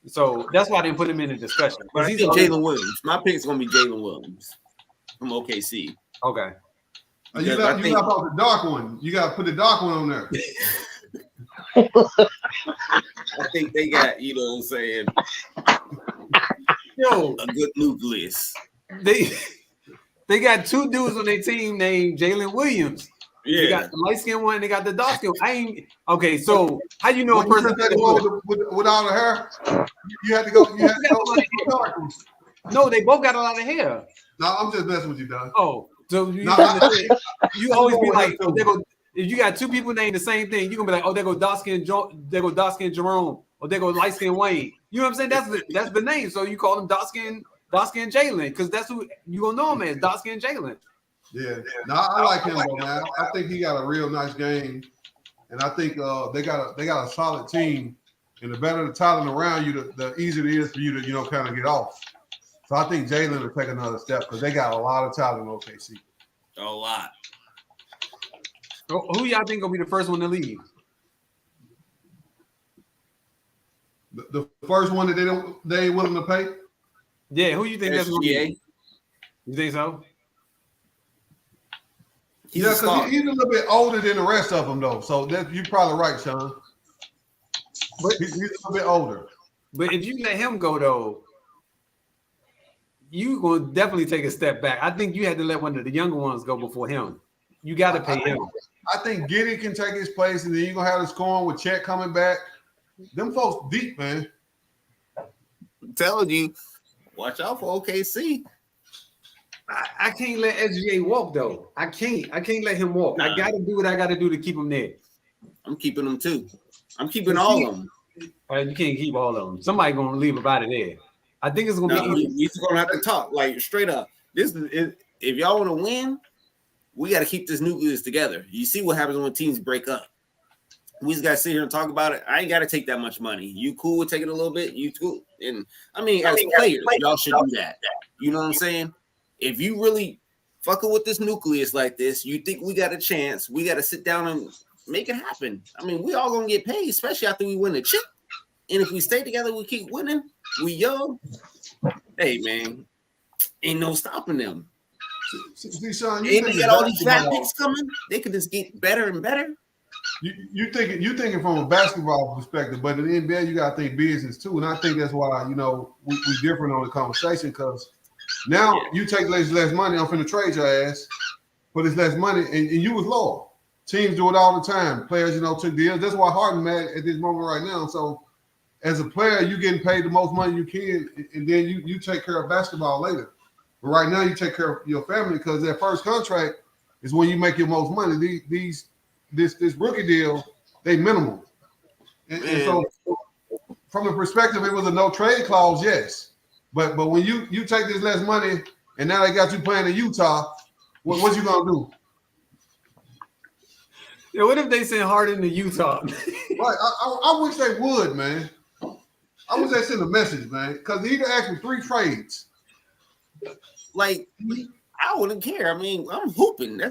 So that's why I didn't put him in the discussion. But I think Jalen Williams. My pick's going to be Jalen Williams from OKC. Okay. You got the dark one. You got to put the dark one on there. I think they got, you know what I'm saying, a good nucleus. They got two dudes on their team named Jalen Williams. Yeah. They got the light skin one, they got the dark skin. Okay, so how you know a person with all the hair? You had to go. You had to go. No, they both got a lot of hair. No, I'm just messing with you, Don. Oh, so you always be like, if you got two people named the same thing, you're gonna be like, oh, there go dark skin Jerome, or there go light skin Wayne. You know what I'm saying? That's the name. So you call them dark skin Jalen, because that's who you gonna know him as, dark skin Jalen. Yeah, no, I like him though, man. I think he got a real nice game, and I think they got a solid team. And the better the talent around you, the easier it is for you to kind of get off. So I think Jalen will take another step because they got a lot of talent in OKC. A lot. Who y'all think gonna be the first one to leave? The first one that they ain't willing to pay? Yeah, who you think that's gonna be? You think so? Because he's a little bit older than the rest of them, though. So you're probably right, Sean. But he's a little bit older. But if you let him go, though, you gonna definitely take a step back. I think you had to let one of the younger ones go before him. You got to pay him. I think Giddey can take his place, and then you're gonna have the scoring with Chet coming back. Them folks deep, man. I'm telling you, watch out for OKC. I can't let SGA walk though. I can't let him walk. Nah. I got to do what I got to do to keep him there. I'm keeping them too. I'm keeping all of them. You can't keep all of them. Somebody gonna leave about it there. I think it's gonna be. We're gonna have to talk like straight up. If y'all want to win, we got to keep this nucleus together. You see what happens when teams break up. We just got to sit here and talk about it. I ain't got to take that much money. You cool with taking a little bit? You cool? And as players, y'all should do that. You know what I'm saying? If you really fucking with this nucleus like this, you think we got a chance, we got to sit down and make it happen. I mean, we all going to get paid, especially after we win the chip. And if we stay together, we keep winning. We young. Hey, man, ain't no stopping them. See, Sean, and they got all these fat picks coming. They could just get better and better. You thinking from a basketball perspective, but in the NBA, you got to think business too. And I think that's why, we different on the conversation because now you take less money. I'm finna trade your ass for this less money, and you was loyal. Teams do it all the time. Players, took deals. That's why Harden mad at this moment right now. So as a player, you getting paid the most money you can, and then you take care of basketball later. But right now, you take care of your family because that first contract is when you make your most money. This rookie deal, they minimal. And so from the perspective, it was a no trade clause, yes. But when you take this less money and now they got you playing in Utah, what you gonna do? Yeah, what if they send Harden to Utah? Right, I wish they would, man. I wish they send a message, man, because he asked for 3 trades. Like, I wouldn't care. I mean, I'm hooping.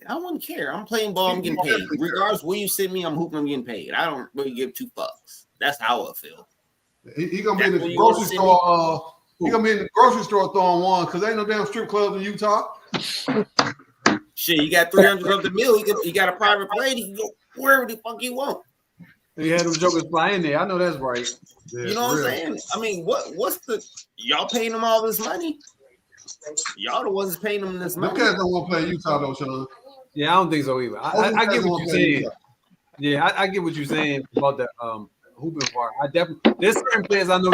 I wouldn't care. I'm playing ball. I'm getting paid. Regardless where you send me, I'm hooping. I'm getting paid. I don't really give 2 fucks. That's how I feel. He gonna be in the grocery store. He gonna be in the grocery store throwing one because ain't no damn strip clubs in Utah. Shit, you got 300 of the meal. You got a private plane. You can go wherever the fuck you want. He had them jokers fly in there. I know that's right. Yeah, you know what I'm saying? I mean, what's the y'all paying them all this money? Y'all the ones paying them this money. Them cats don't want to play in Utah though, Sean. Yeah, I don't think so either. I get what you're saying. Yeah, I get what you're saying about the hooping part. I definitely there's certain players I know.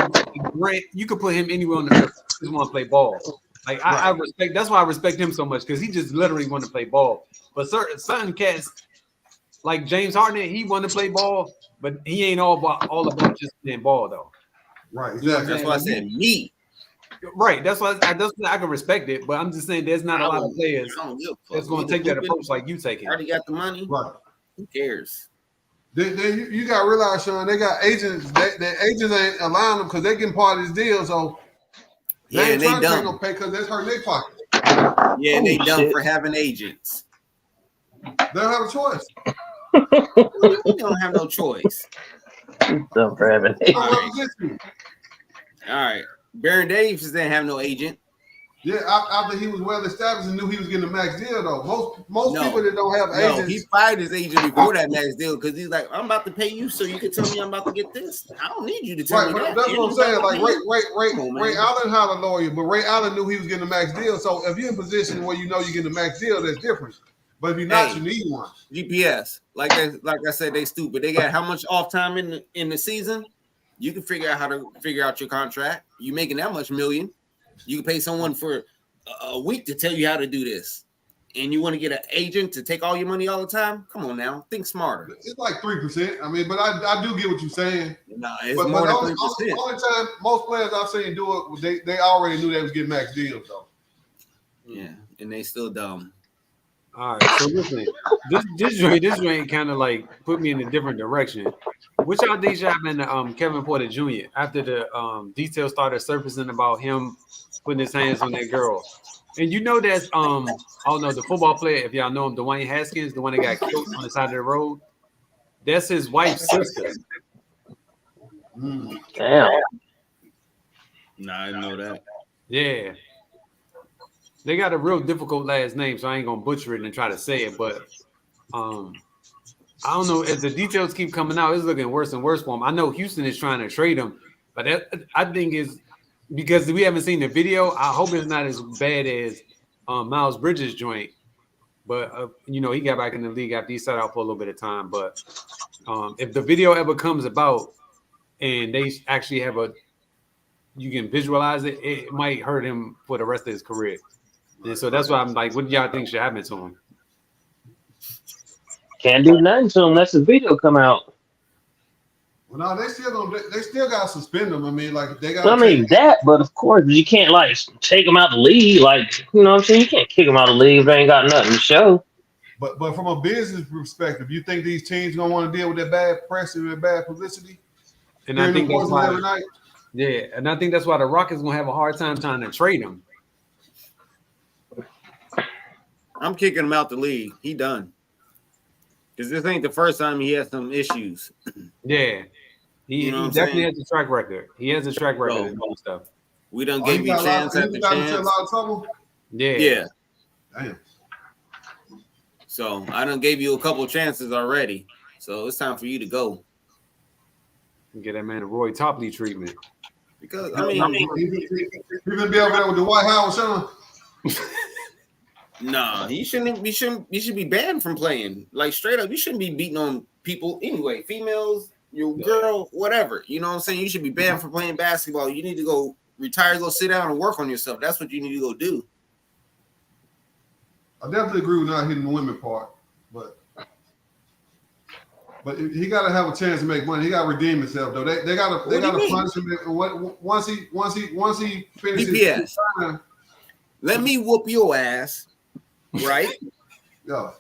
Grant, you could put him anywhere on the earth. Just want to play ball. Like I respect. That's why I respect him so much because he just literally want to play ball. But certain cats like James Harden, he want to play ball, but he ain't all about just playing ball though. Right. Exactly. That's why I said me. Right. That's why I can respect it, but I'm just saying there's not a lot of players that's going to take that approach like you taking. Already got the money. Right. Who cares? Then you got to realize, Sean, they got agents. The agents ain't allowing them because they getting part of this deal. So they ain't trying to take no pay because that's hurting their pocket. Yeah, they Oh, dumb shit. for having agents. They don't have a choice. We don't have no choice. Dumb for having They don't All right. represent you. All right. Baron Davis didn't have no agent. Yeah, after he was well established and knew he was getting a max deal, though. Most No. people that don't have No, agents. he fired his agent before that max deal because he's like, I'm about to pay you so you can tell me I'm about to get this. I don't need you to tell Right, me but that. that's what I'm saying. Like Come on, man. Ray Allen had a lawyer, but Ray Allen knew he was getting a max deal. So if you're in a position where you know you're getting a max deal, that's different. But if you're not, Hey. you need one. GPS, like I said, they stupid. They got how much off time in the season? You can figure out how to figure out your contract. You making that much million, you can pay someone for a week to tell you how to do this, and you want to get an agent to take all your money all the time? Come on now, think smarter. It's like 3%. I mean, but I do get what you're saying. No, it's But more than only 3%. time most players I've seen do it, they already knew they was getting max deals though. Yeah, and they still dumb. All right, so listen, this joint kind of like put me in a different direction. Which y'all think should happen to Kevin Porter Jr. after the details started surfacing about him putting his hands on that girl? And you know that's I don't know, the football player, if y'all know him, Dwayne Haskins, the one that got killed on the side of the road. That's his wife's sister. Damn. No, I didn't know that. Yeah. They got a real difficult last name, so I ain't gonna butcher it and try to say it, but I don't know. As the details keep coming out, it's looking worse and worse for him. I know Houston is trying to trade him, but that, I think is because we haven't seen the video. I hope it's not as bad as Miles Bridges' joint. But you know, he got back in the league after he sat out for a little bit of time. But if the video ever comes about and they actually have you can visualize it, it might hurt him for the rest of his career. And so that's why I'm like, what do y'all think should happen to him? Can't do nothing to him unless the video come out. Well, no, they still got to suspend them. I mean, like they got. I mean that, but of course you can't like take him out the league. Like, you know what I'm saying? You can't kick him out of the league if they ain't got nothing to show. But from a business perspective, you think these teams gonna want to deal with that bad press and that bad publicity? And I think that's every why. night? Yeah, and I think that's why the Rockets gonna have a hard time trying to trade him. I'm kicking him out the league. He done. Because this ain't the first time he has some issues. Yeah, he definitely has a track record. He has a track record and all stuff. We done gave you chance after chance. A lot of trouble. Yeah. Damn. So I done gave you a couple of chances already. So it's time for you to go. Get that man a Roy Topley treatment. Because I mean, you gonna be over there with the White House, son? nah, you shouldn't. You should be banned from playing. Like straight up, you shouldn't be beating on people anyway. Females, your girl, whatever. You know what I'm saying? You should be banned from playing basketball. You need to go retire, go sit down and work on yourself. That's what you need to go do. I definitely agree with not hitting the women part, but he got to have a chance to make money. He got to redeem himself, though. They got to punish him. Once he finishes his time. Let me whoop your ass, right? Yeah.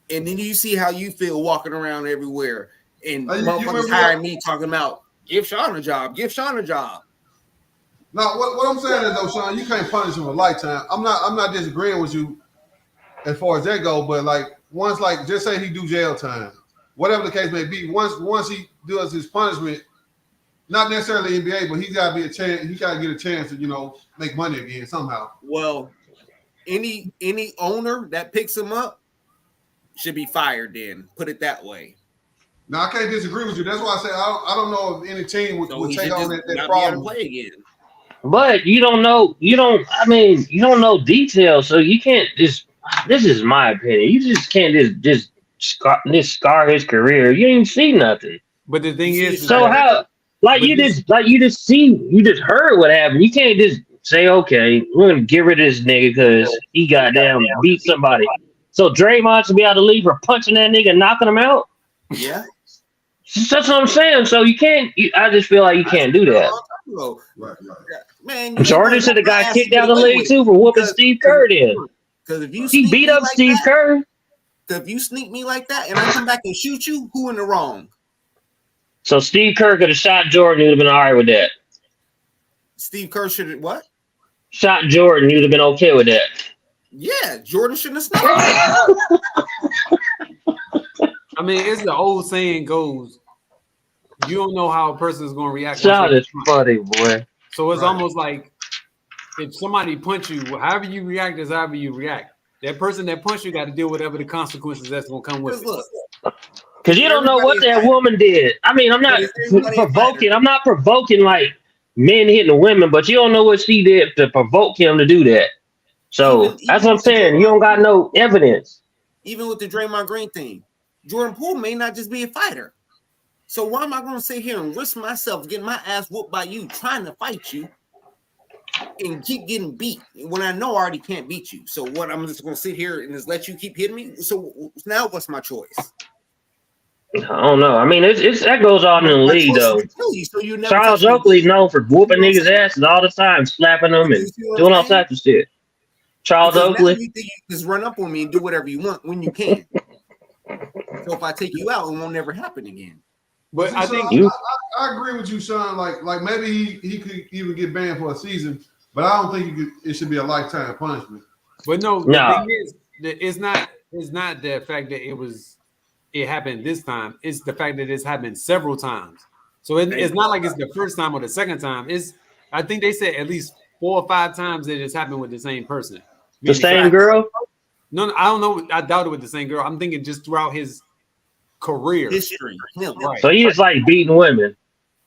And then you see how you feel walking around everywhere, and You motherfuckers hiring me talking about give Sean a job, give Sean a job. Now, what I'm saying is though, Sean, you can't punish him a lifetime. I'm not disagreeing with you as far as that go, but like once, like just say he do jail time, whatever the case may be. Once he does his punishment, not necessarily NBA, but he's got to be a chance. He got to get a chance to make money again somehow. Well, any owner that picks him up should be fired. Then put it that way. Now I can't disagree with you. That's why I say I don't know if any team would take on that not problem. Be able to play again. But you don't know. You don't know details, so you can't just. This is my opinion. You just can't just scar his career. You didn't see nothing. But the thing is, so how? You just heard what happened. You can't just say, okay, we're gonna get rid of this nigga because he goddamn beat somebody. So Draymond should be out of the league for punching that nigga and knocking him out. Yeah, that's what I'm saying. So you can't. I just feel like you can't do that. Right. Man, Jordan should have got kicked out of the league too for whooping Steve Kerr. Because if he beat up Steve Kerr. If you sneak me like that and I come back and shoot you, who in the wrong? So Steve Kerr could have shot Jordan. He would have been all right with that. Steve Kerr should have what? Shot Jordan. He would have been okay with that. Yeah, Jordan shouldn't have snapped. I mean, it's the old saying goes, you don't know how a person is going to react. Child is funny, boy. So it's Right. almost like if somebody punch you, however you react is however you react. That person that punched you got to deal with whatever the consequences that's going to come with Because it. look, Because you don't know what that woman did. I mean, I'm not But is everybody a provoking. fighter? I'm not provoking like men hitting women, but you don't know what she did to provoke him to do that. So Even that's what I'm with the saying. You don't got no evidence. even with the Draymond Green thing, Jordan Poole may not just be a fighter. So why am I going to sit here and risk myself getting my ass whooped by you trying to fight you and keep getting beat when I know I already can't beat you? So what, I'm just going to sit here and just let you keep hitting me? So now what's my choice? I don't know. I mean, it's that goes on in the My league choice though. is to kill you, so you never Charles touch me Oakley again. known for whooping You know what I'm niggas' saying? asses all the time, slapping them You and see what I'm doing all saying? types of shit. Charles Because now Oakley. you think you can just run up on me and do whatever you want when you can. So if I take you out, it won't never happen again. But I So, think I agree with you, Sean. Like maybe he could even get banned for a season, but I don't think it should be a lifetime punishment. But no, the No. thing is, that it's not the fact that it happened this time. It's the fact that it's happened several times. So it's not like it's the first time or the second time. I think they said at least 4 or 5 times that it's happened with the same person. The same girl? No, I don't know. I doubt it with the same girl. I'm thinking just throughout his career. History. Him. Right. So he just like beating women.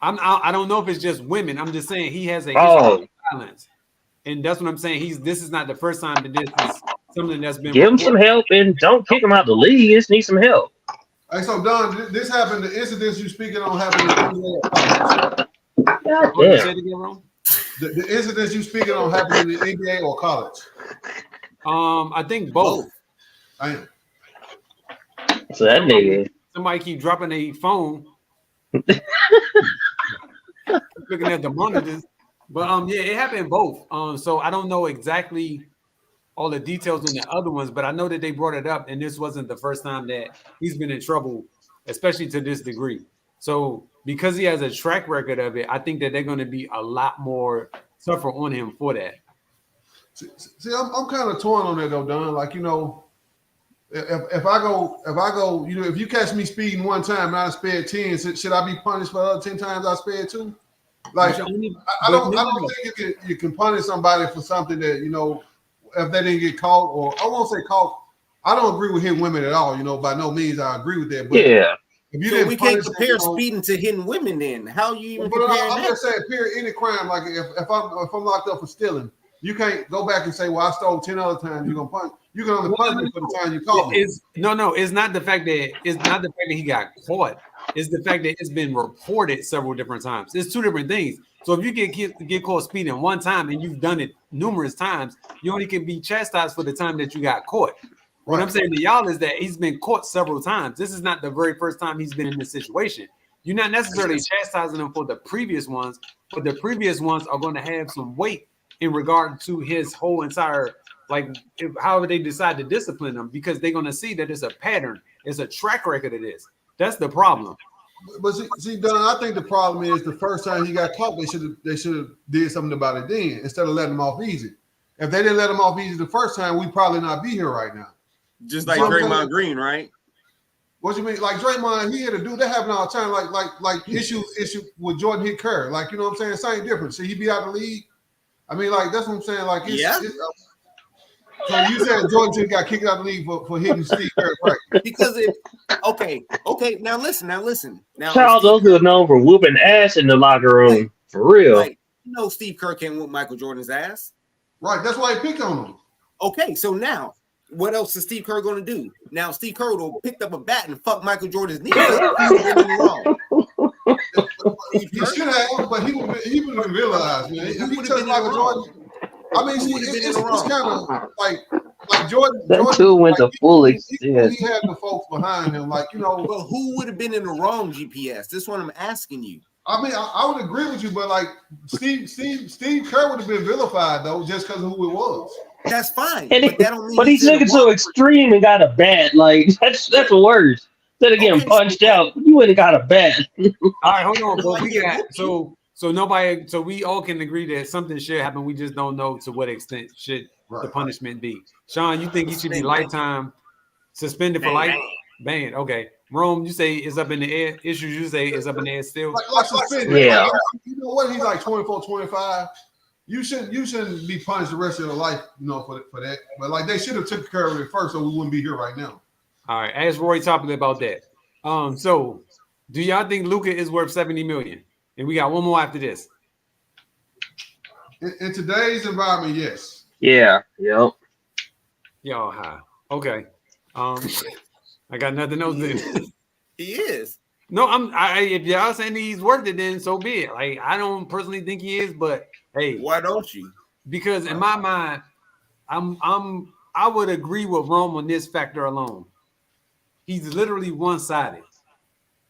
I don't know if it's just women. I'm just saying he has a history of violence. And that's what I'm saying. This is not the first time that this is something that's been Give him some help and don't kick him out the league. He just need some help. Hey, so Don, this happened. The incidents you speaking on happened in the NBA. God Oh, you damn. said it again wrong? The incidents you speaking on happened in the NBA or college. I think both. Damn. So that nigga. Somebody keep dropping a phone, looking at the monitors. But yeah, it happened both. So I don't know exactly all the details on the other ones, but I know that they brought it up, and this wasn't the first time that he's been in trouble, especially to this degree. So because he has a track record of it, I think that they're going to be a lot more tougher on him for that. See, I'm kind of torn on that though, Don. Like, you know, if I go, you know, if you catch me speeding one time and I sped 10, should I be punished for the other 10 times I sped 2? Like, I don't think you can punish somebody for something that, you know, if they didn't get caught, or I won't say caught. I don't agree with hitting women at all. You know, by no means I agree with that. But Yeah. if you So didn't we can't punish them, compare you know, speeding to hitting women then. How you even but comparing I'm that? just saying, period, any crime. Like if I'm locked up for stealing, you can't go back and say, well, I stole 10 other times. You're gonna punish. You can only punish me for the time you caught me. It's not the fact that he got caught. It's the fact that it's been reported several different times. It's two different things. So if you get caught speeding one time and you've done it numerous times, you only can be chastised for the time that you got caught. What I'm saying to y'all is that he's been caught several times. This is not the very first time he's been in this situation. You're not necessarily chastising him for the previous ones, but the previous ones are going to have some weight in regard to his whole entire, like, however they decide to discipline him, because they're going to see that it's a pattern, it's a track record of this. That's the problem. But see, Don, I think the problem is the first time he got caught, they should have did something about it then instead of letting him off easy. If they didn't let him off easy the first time, we'd probably not be here right now. Just like So- Draymond Green, right? What you mean? Like Draymond, he had to do that happen all the time. Like issue with Jordan hit Kerr. Like, you know what I'm saying? Same difference. Should he be out of the league? I mean, like, that's what I'm saying. Like, so you said Jordan should got kicked out of the league for hitting Steve Kerr, right? Because okay. Now listen. Now Charles Oakley was known for whooping ass in the locker room. For real. like, you know, Steve Kerr can't whoop Michael Jordan's ass. Right. That's why he picked on him. Okay, so now what else is Steve Kerr going to do? Now Steve Kerr would have picked up a bat and fucked Michael Jordan's knee. He would have been wrong. He should have, but he would have realized, man. If he touched Michael Jordan, I mean, see, it's kind of like Jordan. That Jordan, dude went like, to full he extent. had the folks behind him, like, you know. But who would have been in the wrong, GPS? This is what I'm asking you. I mean, I would agree with you, but like Steve Kerr would have been vilified though, just because of who it was. That's fine. And but that don't mean but he he's in took the it so wrong. extreme and got a bat. Like that's worse. Instead of getting Okay, punched out, you would have got a bat. All right, hold on. But we got so we all can agree that something should happen. We just don't know to what extent should the punishment be? Sean, you think he should be lifetime suspended for life? Banned. Okay. Rome, you say it's up in the air. Issues, you say it's up in the air still. Like suspended. Yeah. You know what? He's like 24, 25. You shouldn't be punished the rest of your life, for that. But like they should have took care of it first, so we wouldn't be here right now. All right. Ask Roy Topley about that. So do y'all think Luka is worth 70 million? And we got one more after this. In today's environment, yes. Yeah. Yep. Y'all high. Okay. I got nothing else to He is. No, if y'all saying he's worth it, then so be it. Like I don't personally think he is, but hey, Why don't you? because in my mind, I would agree with Rome on this factor alone. He's literally one-sided.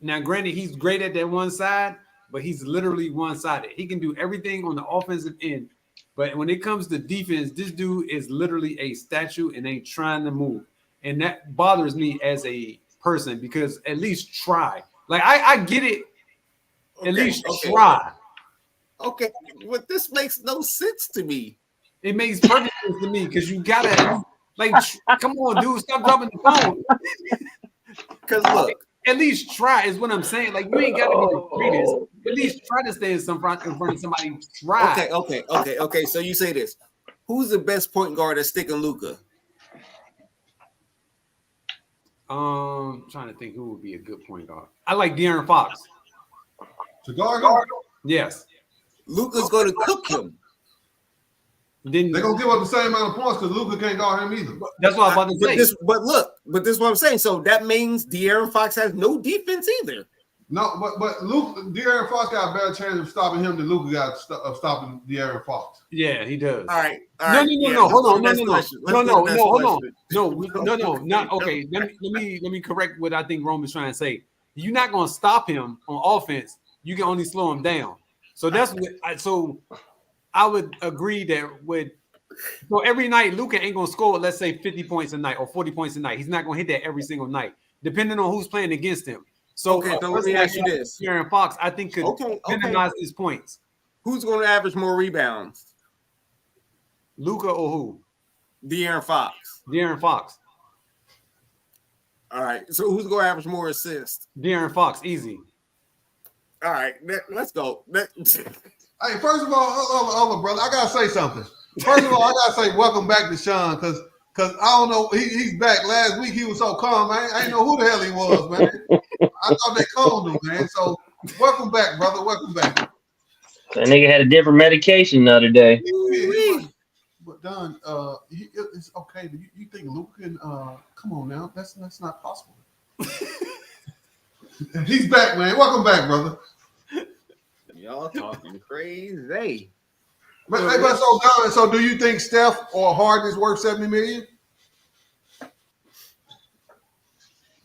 Now, granted, he's great at that one side, but he's literally one-sided. He can do everything on the offensive end, but when it comes to defense, this dude is literally a statue and ain't trying to move, and that bothers me as a person because at least try. Like I get it. At least try. Okay, but this makes no sense to me. It makes perfect sense to me because you gotta like come on, dude, stop dropping the phone. Because look, at least try is what I'm saying. Like you ain't gotta be the greatest. At least try to stay in front of somebody. Try. Okay. So you say this. Who's the best point guard that's sticking Luka? Trying to think who would be a good point guard. I like De'Aaron Fox. To guard him, Yes. Luka's going to cook him. Then they're gonna give up the same amount of points because Luka can't guard him either. that's what I'm about to say. But this is what I'm saying. So that means De'Aaron Fox has no defense either. No, but De'Aaron Fox got a better chance of stopping him than Luka got of stopping De'Aaron Fox. Yeah, he does. All right. No. Hold on. No. Not okay. Let me correct what I think Rome is trying to say. You're not gonna stop him on offense. You can only slow him down. So that's what. I would agree that so every night Luka ain't gonna score, let's say 50 points a night or 40 points a night. He's not gonna hit that every single night, depending on who's playing against him. So, so let me ask you this: De'Aaron Fox, I think, could minimize his points. Who's going to average more rebounds, Luka or who? De'Aaron Fox? De'Aaron Fox. All right. So who's going to average more assists? De'Aaron Fox, easy. All right. Let's go. Hey, first of all, brother, I gotta say something. First of all, I gotta say welcome back to Sean because I don't know he's back. Last week he was so calm. I ain't know who the hell he was, man. I thought they called him, man. So welcome back, brother. Welcome back. That nigga had a different medication the other day. But Don, it's okay. Do you think Luka can? Come on now, that's not possible. He's back, man. Welcome back, brother. Y'all talking crazy. But so do you think Steph or Harden is worth 70 million?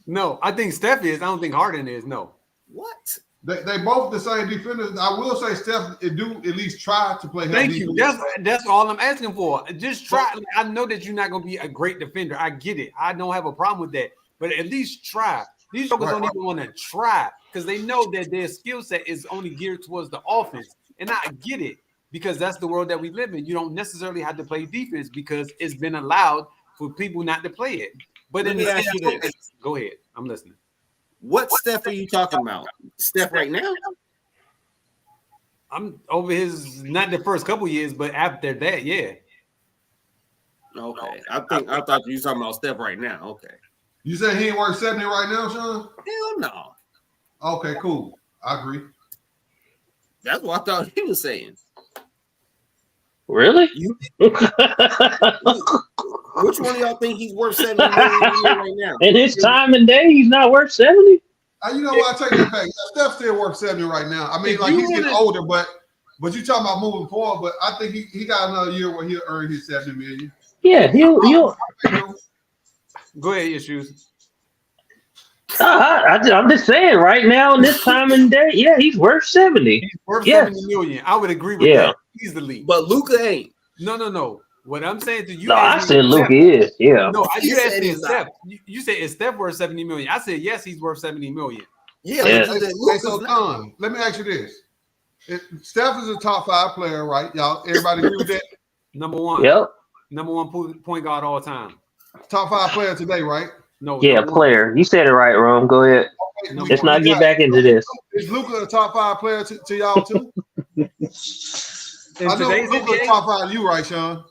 No, I think Steph is. I don't think Harden is. No. What? They both the same defenders. I will say Steph do at least try to play. Thank you. That's all I'm asking for. Just try. I know that you're not going to be a great defender. I get it. I don't have a problem with that. But at least try. These jokers don't even want to try because they know that their skill set is only geared towards the offense. And I get it because that's the world that we live in. You don't necessarily have to play defense because it's been allowed for people not to play it. But Let me ask you this. Go ahead. I'm listening. What Steph are you talking about? Steph right now? I'm over his not the first couple years, but after that, yeah. Okay. I thought you were talking about Steph right now. Okay. You say he ain't worth 70 right now, Sean? Hell no. Okay, cool. I agree. That's what I thought he was saying. Really? Which one of y'all think he's worth 70 million right now? In his time and day, he's not worth 70. You know what? I take that back. Steph's still worth 70 right now. I mean, like he's getting older, but you talking about moving forward. But I think he got another year where he'll earn his 70 million. Yeah, he'll. Go ahead, Issues. I'm just saying, right now in this time and day, yeah, he's worth 70. He's worth 70 million. I would agree with that easily. But Luka ain't. No. What I'm saying to you, no, I said Luka is. Yeah. No, you asked me Steph. You said is Steph worth 70 million? I said yes, he's worth 70 million. Yeah. So Don, let me ask you this: Steph is a top 5 player, right? Y'all, everybody agree with that? Number one. Yep. Number one point guard all time. Top 5 player today, right? No. Yeah, number one. player. You said it right, Rome. Go ahead. Okay, No, Let's not get back into this. Is Luka a top 5 player to y'all too? In I know today's Luka's NBA, top 5 to you, right, Sean?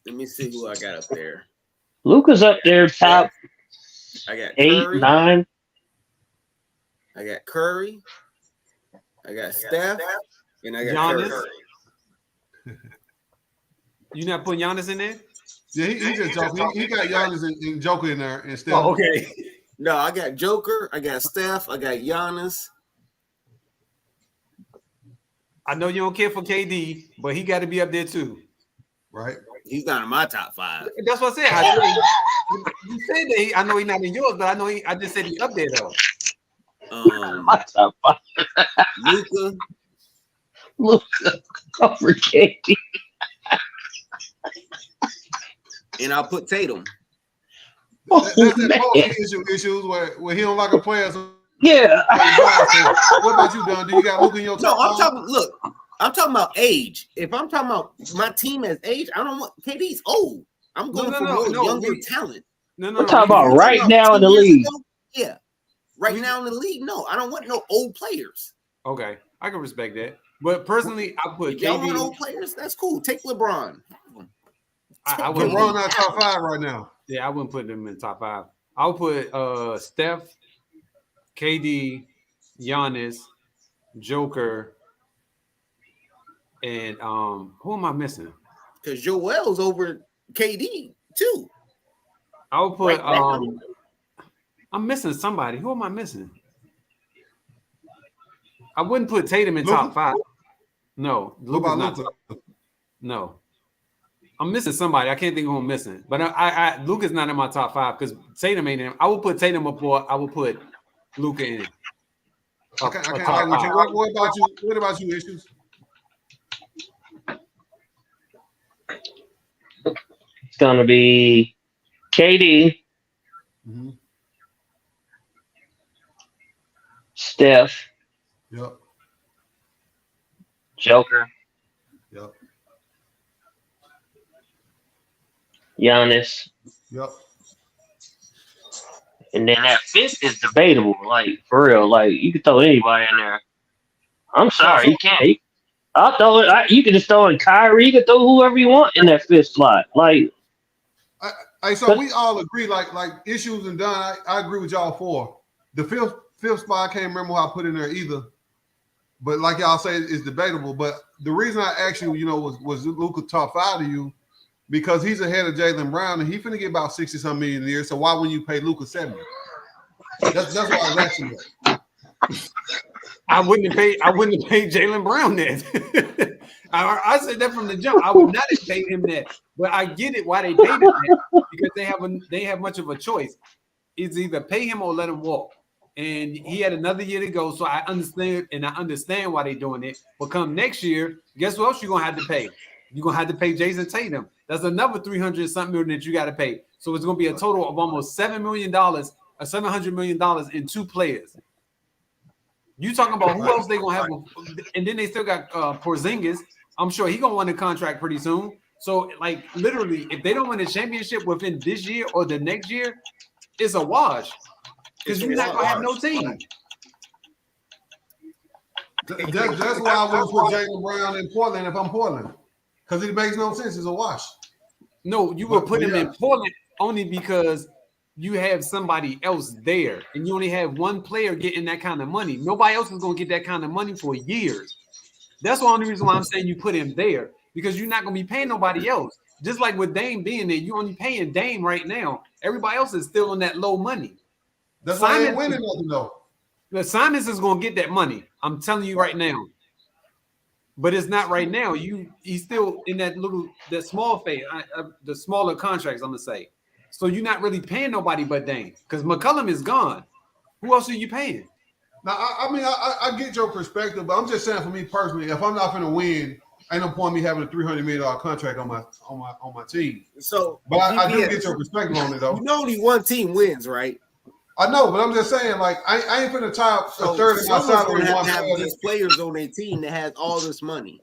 Let me see who I got up there. Luka's up there, top I got 8, Curry. 9. I got Curry. I got Steph. And I got Giannis. Curry. You not putting Giannis in there? Yeah, he just joking. He got Giannis and Joker in there instead. Oh, okay. No, I got Joker. I got Steph. I got Giannis. I know you don't care for KD, but he got to be up there too. Right. He's not in my top 5. That's what I said. You said that. I know he's not in yours, but I know I just said he's up there though. My top 5. Luka. Luka over KD. And I'll put Tatum. That's Oh, that man. posting issues where he don't like a player. So Yeah. what about you, Don? Do you got Luka in your top No, I'm 5? talking. Look, I'm talking about age. If I'm talking about my team as age, I don't want KD's old. I'm going for more younger talent. No. We're talking about right now in the 10 years league. ago, yeah, right now in the league. No, I don't want no old players. Okay, I can respect that. But personally, I put If y'all want KD. old players, that's cool. Take LeBron. I wouldn't. LeBron not top 5 right now. Yeah, I wouldn't put them in top 5. I would put Steph, KD, Giannis, Joker, and who am I missing? Because Joel's over KD too. I would put Right now. I'm missing somebody. Who am I missing? I wouldn't put Tatum in Luka? top 5. No, What Luka's about not. Luka? No, I'm missing somebody. I can't think of who I'm missing. But I Luka's not in my top 5 because Tatum ain't in. I would put Tatum before I would put Luka in. I can't argue with you. What about you? What about you, Issues? It's going to be KD, Mm-hmm. Steph, Yep. Joker, Yep. Giannis. Yep. And then that fifth is debatable. Like, for real. Like, you can throw anybody in there. I'm sorry. You can't. I'll throw it. You can just throw in Kyrie. You can throw whoever you want in that fifth slot. Like, So we all agree, like Issues and Dunn. I agree with y'all 4. The fifth spot, I can't remember who I put in there either. But like y'all say, it's debatable. But the reason I asked you, was Luka top 5 to you? Because he's ahead of Jaylen Brown, and he's finna get about 60-some million a year. So why wouldn't you pay Luka 70? That's why I was asking that. I wouldn't have paid Jaylen Brown that. I said that from the jump. I would not have paid him that. But I get it why they paid him that, because they have much of a choice. It's either pay him or let him walk. And he had another year to go. So I understand why they're doing it. But come next year, guess what else you're gonna have to pay? You're gonna have to pay Jason Tatum. That's another $300-something million that you got to pay. So it's gonna be a total of almost $700 million in 2 players. You talking about who else they gonna have? And then they still got Porzingis. I'm sure he gonna win a contract pretty soon. So, like, literally, if they don't win a championship within this year or the next year, it's a wash. Because you're not gonna have no team. That's why I wouldn't put Jaylen Brown in Portland if I'm Portland. Because it makes no sense. It's a wash. No, you will put him in Portland only because you have somebody else there, and you only have one player getting that kind of money. Nobody else is gonna get that kind of money for years. That's the only reason why I'm saying you put him there, because you're not gonna be paying nobody else. Just like with Dame being there, you're only paying Dame right now. Everybody else is still on that low money. That's why they ain't winning nothing though. The Simons is gonna get that money. I'm telling you right now. But it's not right now. He's still in that small phase, the smaller contracts, I'm gonna say. So you're not really paying nobody but Dame, because McCollum is gone. Who else are you paying? Now, I get your perspective, but I'm just saying for me personally, if I'm not going to win, ain't no point in me having a $300 million contract on my team. So, but I do get your perspective on it though. Only one team wins, right? I know, but I'm just saying, like, I ain't finna top a third of my salary. Have these players on their team that has all this money.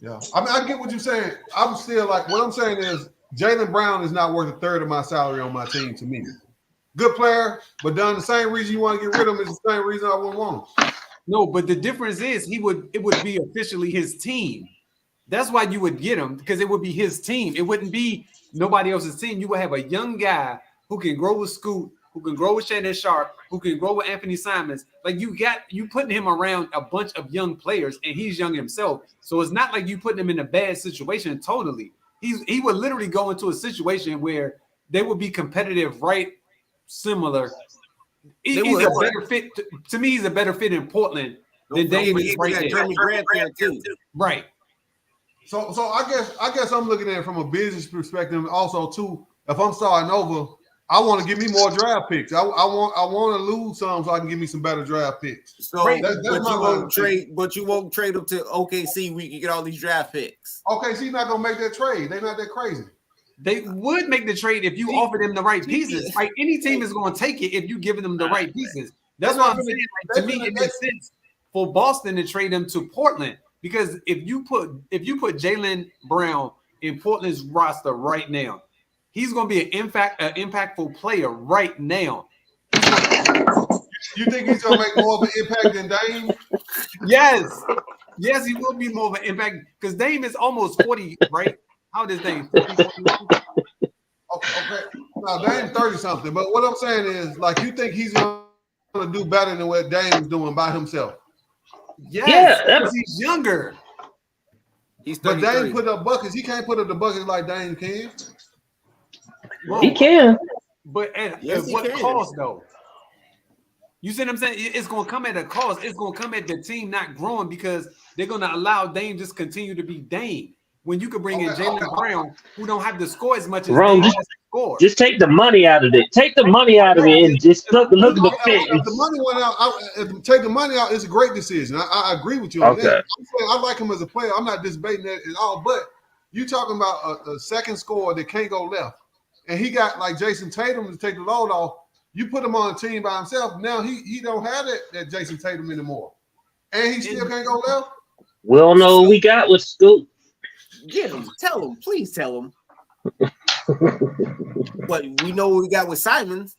Yeah, I mean, I get what you're saying. I'm still like, what I'm saying is Jaylen Brown is not worth a third of my salary on my team to me. Good player, but done the same reason you want to get rid of him is the same reason I wouldn't want him. No, but the difference is it would be officially his team. That's why you would get him, because it would be his team. It wouldn't be nobody else's team. You would have a young guy who can grow with Scoot, who can grow with Shannon Sharp, who can grow with Anthony Simons. Like you putting him around a bunch of young players, and he's young himself. So it's not like you putting him in a bad situation totally. He would literally go into a situation where they would be competitive, right? Similar. He's a better fit to me. He's a better fit in Portland than Dame is right there. Jeremy Grant there too. Right. So I guess I'm looking at it from a business perspective. Also, too, if I'm starting over, I want to give me more draft picks. I want to lose some so I can give me some better draft picks. So, but you won't trade them to OKC. We can get all these draft picks. OKC not gonna make that trade. They're not that crazy. They would make the trade if you offer them the right pieces. Like any team is going to take it if you give them the right pieces. That's why I'm saying. Like, to me, it makes sense for Boston to trade them to Portland, because if you put Jaylen Brown in Portland's roster right now, he's going to be an impactful player right now. You think he's gonna make more of an impact than Dame? Yes, he will be more of an impact because Dame is almost 40, right? How old is Dame? Okay. Now Dame's 30 something, but what I'm saying is, like, you think he's gonna do better than what Dame's doing by himself? Yes, because he's younger. He's but Dame put up buckets. He can't put up the buckets like Dame can. He can, but at what cost though? You see what I'm saying? It's going to come at a cost. It's going to come at the team not growing because they're going to allow Dame just continue to be Dame. When you could bring in Jaylen Brown, who don't have to score as much as Dame has to score. Just take the money out of it. Take the money out of it and just look at the fit. If the money went out, take the money out, it's a great decision. I agree with you on that. I'm saying I like him as a player. I'm not debating that at all. But you talking about a second scorer that can't go left, and he got like Jason Tatum to take the load off. You put him on a team by himself. Now he don't have that Jason Tatum anymore, and he still can't go left. We don't know what we got with Scoot. Get him. Tell him. Please tell him. But we know what we got with Simons.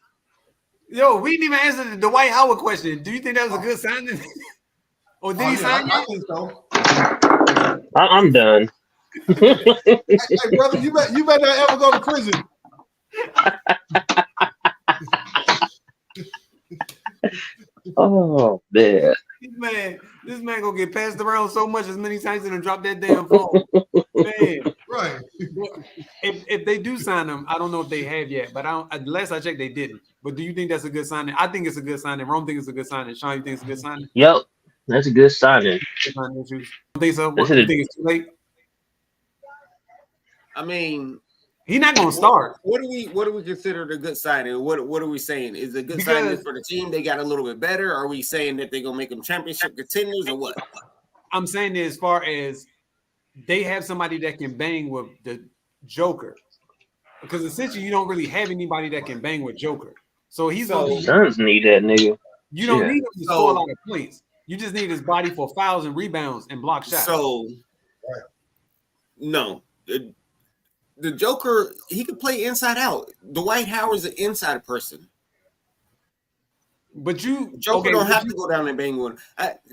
Yo, we didn't even answer the Dwight Howard question. Do you think that was a good signing? Or did he sign you? I think so. I'm done. Hey, brother, you better not ever go to prison. Oh man. This man gonna get passed around so much as many times and drop that damn phone. Man, right. If they do sign him, I don't know if they have yet, but last I checked, they didn't. But do you think that's a good signing? I think it's a good signing. Rome thinks it's a good signing. Sean, you think it's a good signing? Yep, that's a good signing. You think so? You think it's too late? I mean, he's not gonna start. What do we consider a good signing? What are we saying? Is it a good signing for the team? They got a little bit better. Are we saying that they're gonna make them championship contenders or what? I'm saying as far as they have somebody that can bang with the Joker, because essentially you don't really have anybody that can bang with Joker. So Suns need that nigga. You don't need him to score a lot of points. You just need his body for fouls and rebounds and block shots. So, no. The Joker, he could play inside out. Dwight Howard's an inside person. But Joker don't have to go down and bang one.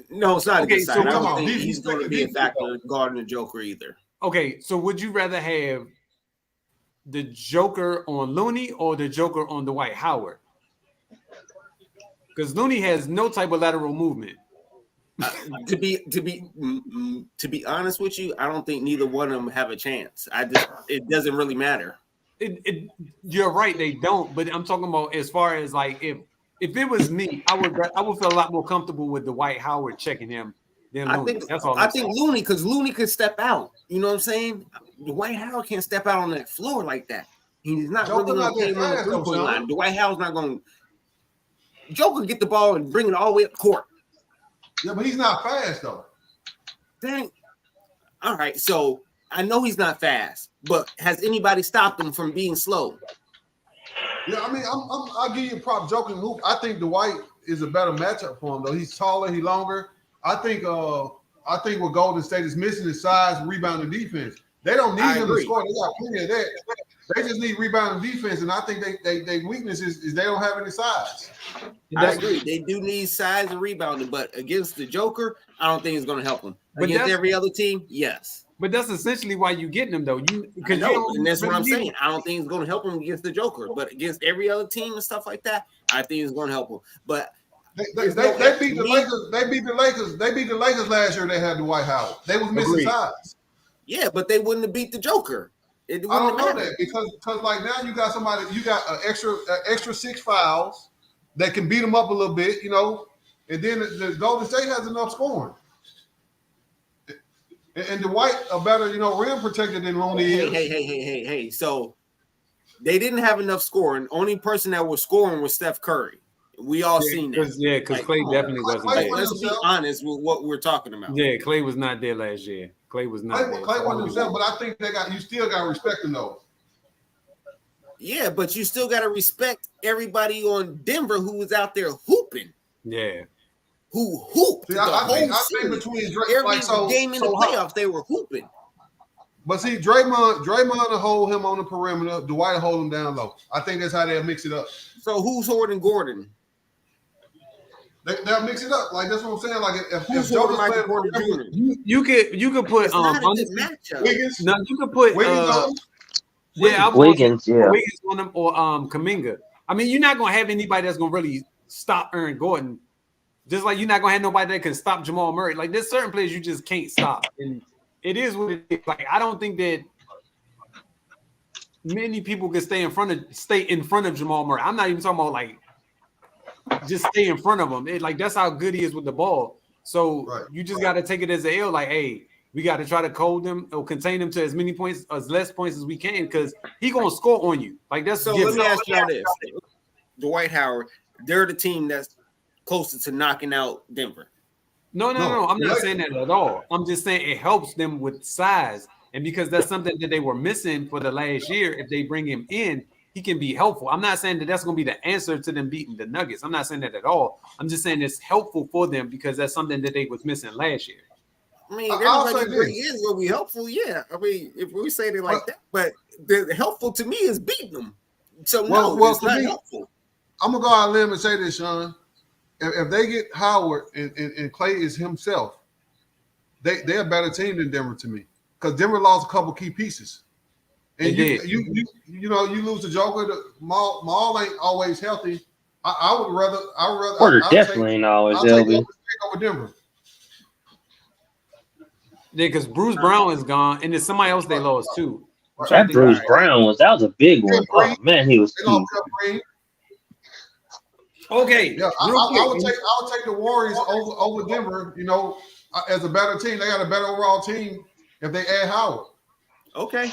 No, it's not a good sign. I don't think he's going to be a factor guarding the Joker either. Okay, so would you rather have the Joker on Looney or the Joker on Dwight Howard? Because Looney has no type of lateral movement. To be honest with you, I don't think neither one of them have a chance. It doesn't really matter. You're right, they don't. But I'm talking about as far as like if it was me, I would feel a lot more comfortable with Dwight Howard checking him than Looney. I think Looney, because Looney could step out. You know what I'm saying? Dwight Howard can't step out on that floor like that. He's not really going to play on the three-point line. Dwight Howard's not going to. Joker get the ball and bring it all the way up court. Yeah, but he's not fast though. Dang. All right, so I know he's not fast, but has anybody stopped him from being slow? Yeah, I mean, I'll give you a prop. Joking hoop. I think Dwight is a better matchup for him though. He's taller, he's longer. I think I think what Golden State is missing is size, rebound, and defense. They don't need him to score. They got plenty of that. They just need rebound and defense, and I think they weakness is they don't have any size. I agree. They do need size and rebounding, but against the Joker, I don't think it's going to help them. Against every other team, yes. But that's essentially why you getting them, though. And that's what I'm saying. I don't think it's going to help them against the Joker, but against every other team and stuff like that, I think it's going to help them. But they beat the Lakers. They beat the Lakers. They beat the Lakers last year. They had Dwight Howard. They was missing size. Yeah, but they wouldn't have beat the Joker. I don't know that because like now you got somebody, you got an extra 6 fouls that can beat them up a little bit, you know, and then the Golden State has enough scoring. And Dwight a better, you know, rim protector than Looney is. Hey. So they didn't have enough scoring. Only person that was scoring was Steph Curry. We all seen that. Yeah, because Clay definitely wasn't there. Let's be honest with what we're talking about. Yeah, Clay was not there last year. Clay was not there. Clay wasn't himself, but I think you still got to respect him though. Yeah, but you still got to respect everybody on Denver who was out there hooping. Yeah. Who hooped? See, I think between every game in the playoffs, they were hooping. But see, Draymond to hold him on the perimeter, Dwight to hold him down low. I think that's how they'll mix it up. So who's holding Gordon? They'll mix it up. Like that's what I'm saying. Like if Joker's playing Gordon Jr. You could put Wiggins. No, you could put Wiggins. Wiggins on them or Kuminga. I mean, you're not gonna have anybody that's gonna really stop Aaron Gordon. Just like you're not gonna have nobody that can stop Jamal Murray. Like there's certain players you just can't stop, and it is what it is. Like I don't think that many people can stay in front of Jamal Murray. I'm not even talking about like just stay in front of him. Like that's how good he is with the ball. So you just got to take it as an L. Like, hey, we got to try to hold them or contain them to as many points, as less points as we can, because he gonna score on you. Like that's so. Let me ask you this: Dwight Howard, they're the team that's closer to knocking out Denver. No. I'm not saying that at all. I'm just saying it helps them with size, and because that's something that they were missing for the last year. If they bring him in, he can be helpful. I'm not saying that that's going to be the answer to them beating the Nuggets. I'm not saying that at all. I'm just saying it's helpful for them because that's something that they was missing last year. I mean, everybody is going to be helpful. Yeah. I mean, if we say it like that, but the helpful to me is beating them. So it's not helpful. I'm going to go out on a limb and say this, Sean. If they get Howard and Clay is himself, they're a better team than Denver to me because Denver lost a couple key pieces. And you lose the Joker. Maul ain't always healthy. I would rather. Porter definitely ain't always healthy. Over Denver. Yeah, because Bruce Brown is gone, and there's somebody else they lost too. That Bruce Brown was a big one. Oh man, he was key. Okay. Yeah, I would take the Warriors over Denver. You know, as a better team, they got a better overall team if they add Howard. Okay,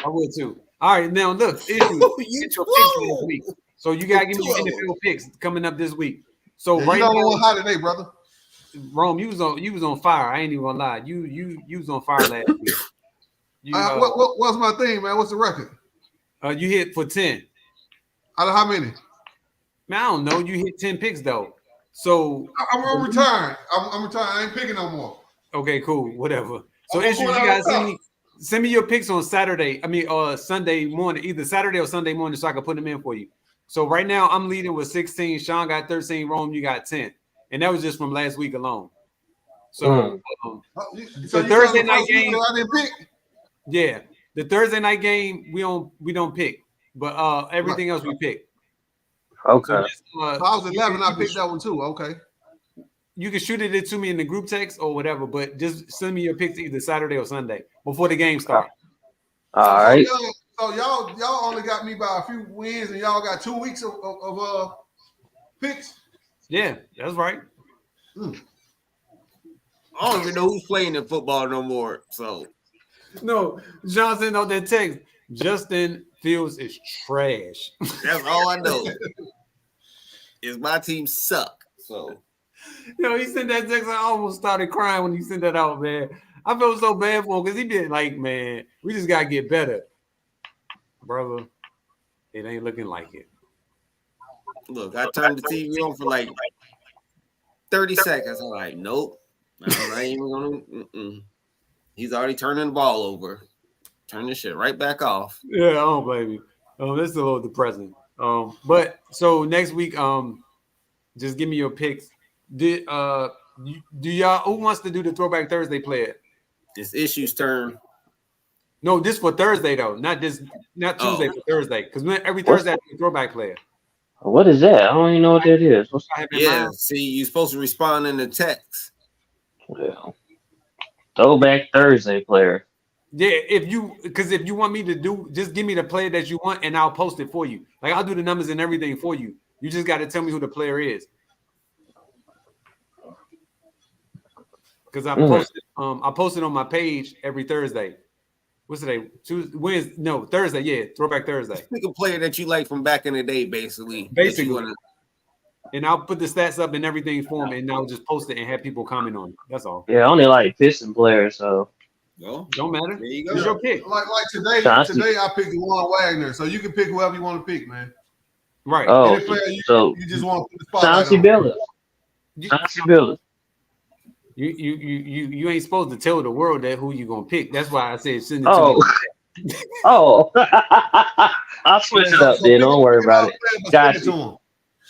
I would too. All right, now look, get your picks this week. So you gotta give me your NFL picks coming up this week. So right now, hot today, brother. Rome, you was on fire. I ain't even gonna lie. You was on fire last week. What's my thing, man? What's the record? You hit for 10. Out of how many? Man, I don't know. You hit 10 picks though. So I'm retiring. I'm retiring. I ain't picking no more. Okay, cool. Whatever. So you guys send me your picks on Saturday. I mean, Sunday morning, either Saturday or Sunday morning, so I can put them in for you. So right now, I'm leading with 16. Sean got 13. Rome, you got 10, and that was just from last week alone. So, so Thursday night game. I didn't pick. Yeah, the Thursday night game we don't pick, but everything else we pick. Okay. So I was 11. I picked that one too. Okay. You can shoot it to me in the group text or whatever, but just send me your picks either Saturday or Sunday before the game starts. All right. So y'all only got me by a few wins, and y'all got 2 weeks of picks. Yeah, that's right. I don't even know who's playing in football no more. So no, Johnson on that text. Justin Fields is trash. That's all I know. Is my team suck. So. He sent that text. I almost started crying when he sent that out, man. I felt so bad for him because he been like, man, we just gotta get better, brother. It ain't looking like it. Look, I turned the TV on for like 30 seconds. I'm like, nope. I'm not even gonna. He's already turning the ball over. Turn this shit right back off. Yeah, I don't blame you. This is a little depressing. But so next week, just give me your picks. Do y'all who wants to do the Throwback Thursday player? It's Issue's turn. No, this for Thursday though, not Tuesday for Thursday. Because every What's- Thursday I do a throwback player. What is that? I don't even know what that is. What's I have in Yeah, mind. see, you're supposed to respond in the text. yeah. Throwback Thursday player? Yeah, if you want me to do, just give me the player that you want and I'll post it for you. Like I'll do the numbers and everything for you. You just got to tell me who the player is. Because I posted on my page every Thursday. What's today? Tuesday, Wednesday? No, Thursday. Yeah, Throwback Thursday. Pick a player that you like from back in the day, basically. Basically. And I'll put the stats up and everything for them, and I'll just post it and have people comment on it. That's all. Yeah, I only like Piston players, so Go. Don't matter. There you It's go. your pick. Like today Chauncey. I picked Juwan Wagner, so you can pick whoever you want to pick, man. Right. oh, Any player you so just want to put the spotlight Chauncey on. Billups. Chauncey Billups. You ain't supposed to tell the world that who you gonna pick. That's why I said send it to Oh, me. oh, I'll switch it up then. Don't worry about it. Got you.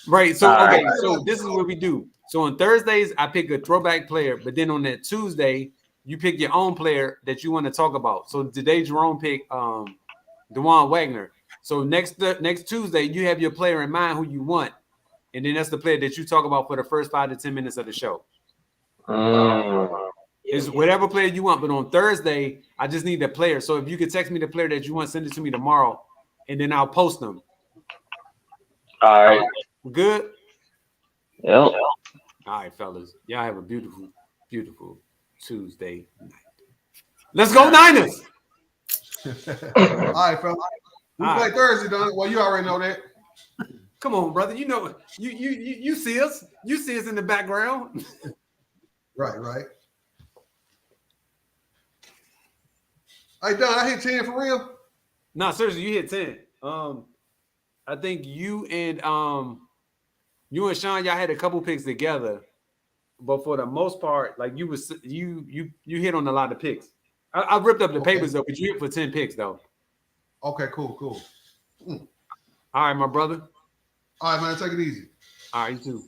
Right. So All okay. right. So this is what we do. So on Thursdays, I pick a throwback player, but then on that Tuesday, you pick your own player that you want to talk about. So today, Jerome picked Juwan Wagner. So next Tuesday, you have your player in mind who you want, and then that's the player that you talk about for the first 5 to 10 minutes of the show. It's whatever player you want, but on Thursday, I just need the player. So if you could text me the player that you want, send it to me tomorrow, and then I'll post them. All right. Good? Yep. All right, fellas. Y'all have a beautiful, beautiful Tuesday night. Let's go, Niners! All right, fella. We All play right. Thursday, done. Well, you already know that. Come on, brother. You know you see us. You see us in the background. Right. Hey, Don, I hit 10 for real. Nah, seriously, you hit 10. I think you and Sean, y'all had a couple picks together, but for the most part, like you hit on a lot of picks. I ripped up the papers though, but you hit for 10 picks though. Okay, cool. All right, my brother. All right, man, take it easy. All right, you too.